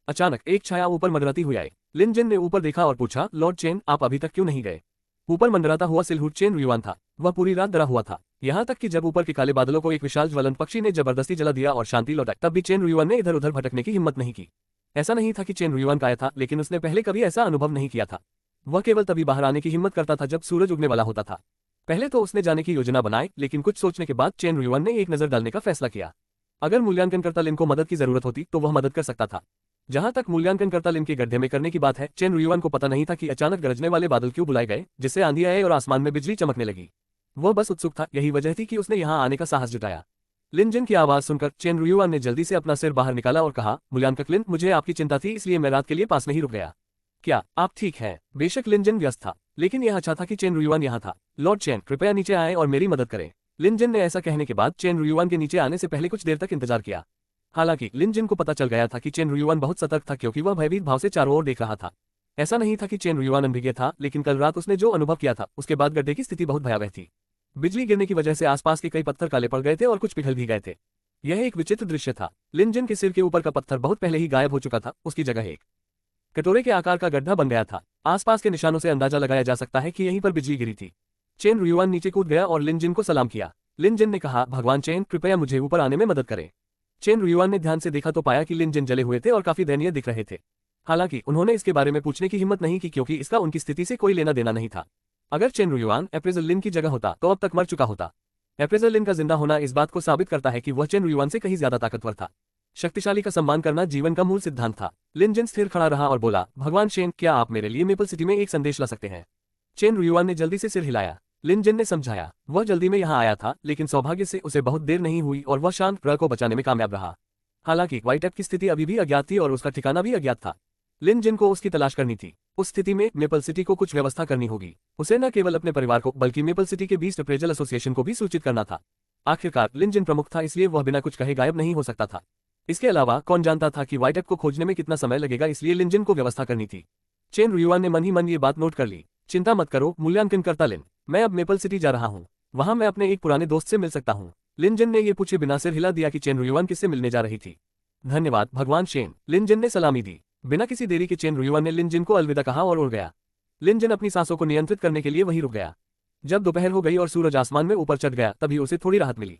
अचानक एक छाया ऊपर मंडराती हुई आई। लिन जिन ने ऊपर देखा और पूछा, लॉर्ड चेन, आप अभी तक क्यों नहीं गए? ऊपर मंडराता हुआ सिलहुट चेन रुयुआन था। वह पूरी रात डरा हुआ था, यहाँ तक कि जब ऊपर के काले बादलों को एक विशाल ज्वलंत पक्षी ने जबरदस्ती जला दिया और शांति लौटाई, तब भी चेन रुयुआन ने इधर उधर भटकने की हिम्मत नहीं की। ऐसा नहीं था कि चेन रुयुआन काया था, लेकिन उसने पहले कभी ऐसा अनुभव नहीं किया था। वह केवल तभी बाहर आने की हिम्मत करता था जब सूरज उगने वाला होता था। पहले तो उसने जाने की योजना बनाई, लेकिन कुछ सोचने के बाद चेन रुयुआन ने एक नजर डालने का फैसला किया। अगर मूल्यांकनकर्ता लिन को मदद की जरूरत होती तो वह मदद कर सकता था। जहां तक मूल्यांकनकर्ता लिन के गड्ढे में करने की बात है, चेन रुयुआन को पता नहीं था कि अचानक गरजने वाले बादल क्यों बुलाए गए, जिससे आंधी आए और आसमान में बिजली चमकने लगी। वह बस उत्सुक था, यही वजह थी कि उसने यहाँ आने का साहस जुटाया। लिन जिन की आवाज सुनकर चेन रुयुआन ने जल्दी से अपना सिर बाहर निकाला और कहा, मूल्यांकक लिन, मुझे आपकी चिंता थी, इसलिए मैं रात के लिए पास नहीं रुक गया। क्या आप ठीक हैं? बेशक लिन जिन व्यस्त था, लेकिन यह अच्छा था कि चेन रुयुआन यहाँ था। लॉर्ड चेन, कृपया नीचे आए और मेरी मदद करें। लिन जिन ने ऐसा कहने के बाद चेन रुयुआन के नीचे आने से पहले कुछ देर तक इंतजार किया। हालांकि लिन जिन को पता चल गया था कि चेन रुयुआन बहुत सतर्क था, क्योंकि वह भयभीत भाव से चारों ओर देख रहा था। ऐसा नहीं था कि चेन रुयुआन अनभिज्ञ था, लेकिन कल रात उसने जो अनुभव किया था उसके बाद गड्ढे की स्थिति बहुत भयावह थी। बिजली गिरने की वजह से आसपास के कई पत्थर काले पड़ गए थे और कुछ पिघल भी गए थे। यह एक विचित्र दृश्य था। लिन जिन के सिर के ऊपर का पत्थर बहुत पहले ही गायब हो चुका था, उसकी जगह एक कटोरे के आकार का गड्ढा बन गया था। आसपास के निशानों से अंदाजा लगाया जा सकता है कि यहीं पर बिजली गिरी थी। चेन रुयुआन नीचे कूद गया और लिन जिन को सलाम किया। लिन जिन ने कहा, भगवान चेन, कृपया मुझे ऊपर आने में मदद करें। चेन रुयुआन ने ध्यान से देखा तो पाया कि लिन जिन जले हुए थे और काफी दयनीय दिख रहे थे। हालांकि उन्होंने इसके बारे में पूछने की हिम्मत नहीं की, क्योंकि इसका उनकी स्थिति से कोई लेना देना नहीं था। अगर चेन रुयुआन अप्रेजल लिन की जगह होता तो अब तक मर चुका होता। अप्रेजल लिन का जिंदा होना इस बात को साबित करता है कि वह चेन रुयुआन से कहीं ज्यादा ताकतवर था। शक्तिशाली का सम्मान करना जीवन का मूल सिद्धांत था। लिन जिन स्थिर खड़ा रहा और बोला, भगवान शेन, क्या आप मेरे लिए मेपल सिटी में एक संदेश ला सकते हैं? चेन रुयुआन ने जल्दी से सिर हिलाया। लिन जिन ने समझाया, वह जल्दी में यहाँ आया था, लेकिन सौभाग्य से उसे बहुत देर नहीं हुई और वह शांत र को बचाने में कामयाब रहा। हालांकि व्हाइट एप की स्थिति अभी भी अज्ञात थी और उसका ठिकाना भी अज्ञात था। लिन जिन को उसकी तलाश करनी थी। उस स्थिति में मेपल सिटी को कुछ व्यवस्था करनी होगी। उसे न केवल अपने परिवार को बल्कि मेपल सिटी के बीस्ट अप्रेजल एसोसिएशन को भी सूचित करना था। आखिरकार लिन जिन प्रमुख था, इसलिए वह बिना कुछ कहे गायब नहीं हो सकता था। इसके अलावा कौन जानता था कि व्हाइट एप को खोजने में कितना समय लगेगा, इसलिए लिन जिन को व्यवस्था करनी थी। चेन रुयुआन ने मन ही मन ये बात नोट कर ली। चिंता मत करो मूल्यांकन करता लिन, मैं अब मेपल सिटी जा रहा हूँ। वहां मैं अपने एक पुराने दोस्त से मिल सकता हूँ। लिन जिन ने ये पूछे बिना सिर हिला दिया कि चेन रुयुआन किससे मिलने जा रही थी। धन्यवाद भगवान शेन, लिन जिन ने सलामी दी। बिना किसी देरी के चेन रुयुआन ने लिन जिन को अलविदा कहा और उड़ गया। लिन जिन अपनी सांसों को नियंत्रित करने के लिए वहीं रुक गया। जब दोपहर हो गई और सूरज आसमान में ऊपर चढ़ गया, तभी उसे थोड़ी राहत मिली।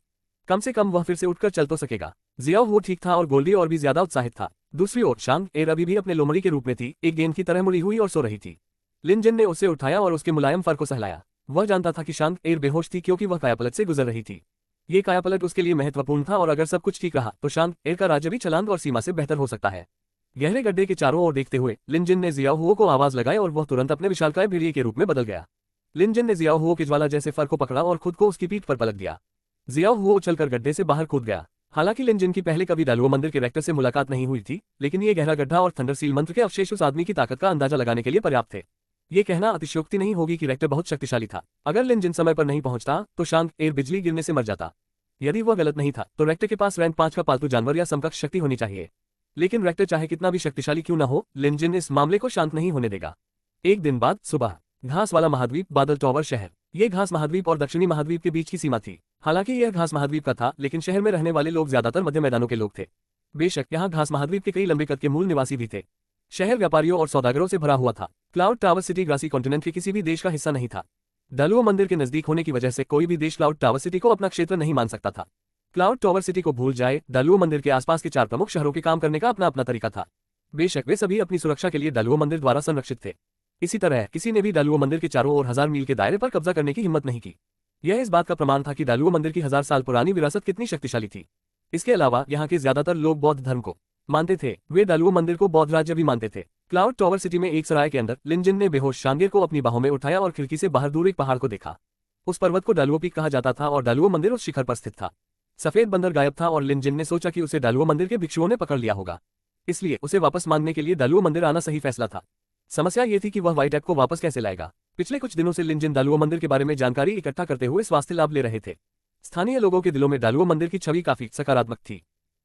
कम से कम वह फिर से उठकर चल तो सकेगा। जियाओ वो ठीक था और गोल्डी और भी ज्यादा उत्साहित था। दूसरी ओर शांग एर अभी भी अपने लोमड़ी के रूप में थी, एक गेंद की तरह मुड़ी हुई और सो रही थी। लिन जिन ने उसे उठाया और उसके मुलायम फर को सहलाया। वह जानता था कि शांग एर बेहोश थी क्योंकि वह कायापलट से गुजर रही थी। ये कायापलट उसके लिए महत्वपूर्ण था और अगर सब कुछ ठीक रहा तो शांग एर का राज्य भी छलांग और सीमा से बेहतर हो सकता है। गहरे गड्ढे के चारों ओर देखते हुए लिन जिन ने जियाओ हुओ को आवाज लगाई और वह तुरंत अपने विशालकाय भेड़िए के रूप में बदल गया। लिन जिन ने जियाओ हुओ के ज्वाला जैसे फर को पकड़ा और खुद को उसकी पीठ पर पलट दिया। जियाओ हुओ उछलकर गड्ढे से बाहर कूद गया। हालांकि लिन जिन की पहले कभी डालुओ मंदिर के रेक्टर से मुलाकात नहीं हुई थी, लेकिन ये गहरा गड्ढा और थंडर सील मंत्र के अवशेष उस आदमी की ताकत का अंदाजा लगाने के लिए पर्याप्त थे। ये कहना अतिशयोक्ति नहीं होगी कि रेक्टर बहुत शक्तिशाली था। अगर लिन जिन समय पर नहीं पहुंचता तो शांग एर बिजली गिरने से मर जाता। यदि वह गलत नहीं था तो रेक्टर के पास रैंक 5 का पालतू जानवर या समकक्ष शक्ति होनी चाहिए। लेकिन रेक्टर चाहे कितना भी शक्तिशाली क्यों न हो, लिन जिन इस मामले को शांत नहीं होने देगा। एक दिन बाद सुबह, घास वाला महाद्वीप, बादल टॉवर शहर। ये घास महाद्वीप और दक्षिणी महाद्वीप के बीच की सीमा थी। हालांकि यह घास महाद्वीप का था, लेकिन शहर में रहने वाले लोग ज्यादातर मध्य मैदानों के लोग थे। बेशक यहाँ घास महाद्वीप के कई लंबे कद के मूल निवासी भी थे। शहर व्यापारियों और सौदागरों से भरा हुआ था। Cloud Tower City Grassy Continent के किसी भी देश का हिस्सा नहीं था। डालुओ मंदिर के नजदीक होने की वजह से कोई भी देश क्लाउड टावर सिटी को अपना क्षेत्र नहीं मान सकता था। क्लाउड टावर सिटी को भूल जाए, डालुओ मंदिर के आसपास के 4 प्रमुख शहरों के काम करने का अपना अपना तरीका था। बेशक वे सभी अपनी सुरक्षा के लिए डालुओ मंदिर द्वारा संरक्षित थे। इसी तरह किसी ने भी डालुओ मंदिर के चारों ओर 1000 मील के दायरे पर कब्जा करने की हिम्मत नहीं की। यह इस बात का प्रमाण था कि डालुओ मंदिर की 1000 साल पुरानी विरासत कितनी शक्तिशाली थी। इसके अलावा यहाँ के ज्यादातर लोग बौद्ध धर्म को मानते थे। वे डालुओ मंदिर को बौद्ध राज्य भी मानते थे। क्लाउड टावर सिटी में एक सराय के अंदर लिन जिन ने बेहोश शांगेर को अपनी बाहों में उठाया और खिड़की से बाहर दूर एक पहाड़ को देखा। उस पर्वत को डालुओ पीक कहा जाता था और डालुओ मंदिर उस शिखर पर स्थित था। सफेद बंदर गायब था और लिन जिन ने सोचा कि उसे डालुओ मंदिर के भिक्षुओं ने पकड़ लिया होगा, इसलिए उसे वापस मांगने के लिए डालुओ मंदिर आना सही फैसला था। समस्या ये थी कि वह व्हाइट एप को वापस कैसे लाएगा। पिछले कुछ दिनों से लिन जिन डालुओ मंदिर के बारे में जानकारी इकट्ठा करते हुए स्वास्थ्य लाभ ले रहे थे। स्थानीय लोगों के दिलों में डालुओ मंदिर की छवि काफी सकारात्मक थी।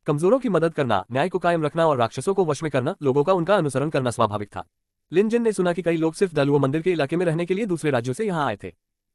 कमजोरों की मदद करना, न्याय को कायम रखना और राक्षसों को वश में करना, लोगों का उनका अनुसरण करना स्वाभाविक था। लिन जिन ने सुना कि कई लोग सिर्फ डालुओ मंदिर के इलाके में रहने के लिए दूसरे राज्यों से यहाँ आए थे।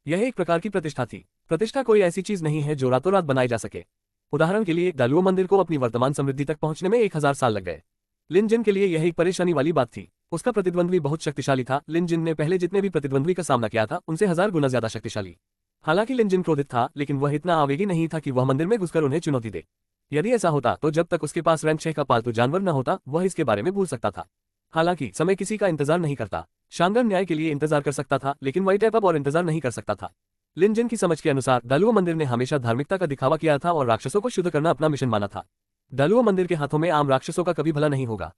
यह एक प्रकार की प्रतिष्ठा थी। प्रतिष्ठा कोई ऐसी चीज नहीं है जो रातों रात बनाई जा सके। उदाहरण के लिए डालुओ मंदिर को अपनी वर्तमान समृद्धि तक पहुंचने में 1000 साल लग गए। लिन जिन के लिए यह एक परेशानी वाली बात थी। उसका प्रतिद्वंद्वी बहुत शक्तिशाली था। लिन जिन ने पहले जितने भी प्रतिद्वंद्वी का सामना किया था उनसे 1000 गुना ज्यादा शक्तिशाली। हालांकि लिन जिन क्रोधित था, लेकिन वह इतना आवेगी नहीं था कि वह मंदिर में घुसकर उन्हें चुनौती दे। यदि ऐसा होता तो जब तक उसके पास रैंक 6 का पालतू जानवर न होता वह इसके बारे में भूल सकता था। हालांकि समय किसी का इंतजार नहीं करता। शांगन न्याय के लिए इंतजार कर सकता था, लेकिन व्हाइट एप अब और इंतजार नहीं कर सकता था। लिन जिन की समझ के अनुसार डालुओ मंदिर ने हमेशा धार्मिकता का दिखावा किया था और राक्षसों को शुद्ध करना अपना मिशन माना था। डालुओ मंदिर के हाथों में आम राक्षसों का कभी भला नहीं होगा।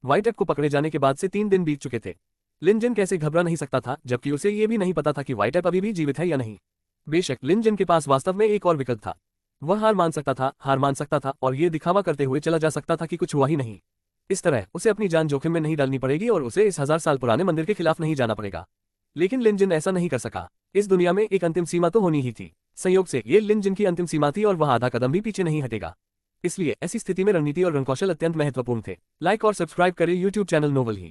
व्हाइट एप को पकड़े जाने के बाद से 3 दिन बीत चुके थे। लिन जिन कैसे घबरा नहीं सकता था, जबकि उसे ये भी नहीं पता था कि व्हाइट एप अभी भी जीवित है या नहीं। बेशक लिन जिन के पास वास्तव में एक और विकल्प था। वह हार मान सकता था और ये दिखावा करते हुए चला जा सकता था कि कुछ हुआ ही नहीं। इस तरह उसे अपनी जान जोखिम में नहीं डालनी पड़ेगी और उसे इस 1000 साल पुराने मंदिर के खिलाफ नहीं जाना पड़ेगा। लेकिन लिन जिन ऐसा नहीं कर सका। इस दुनिया में एक अंतिम सीमा तो होनी ही थी। संयोग से ये लिन जिन की अंतिम सीमा थी और वह आधा कदम भी पीछे नहीं हटेगा। इसलिए ऐसी स्थिति में रणनीति और रणकौशल अत्यंत महत्वपूर्ण थे। लाइक और सब्सक्राइब करें YouTube चैनल नोवेल ही।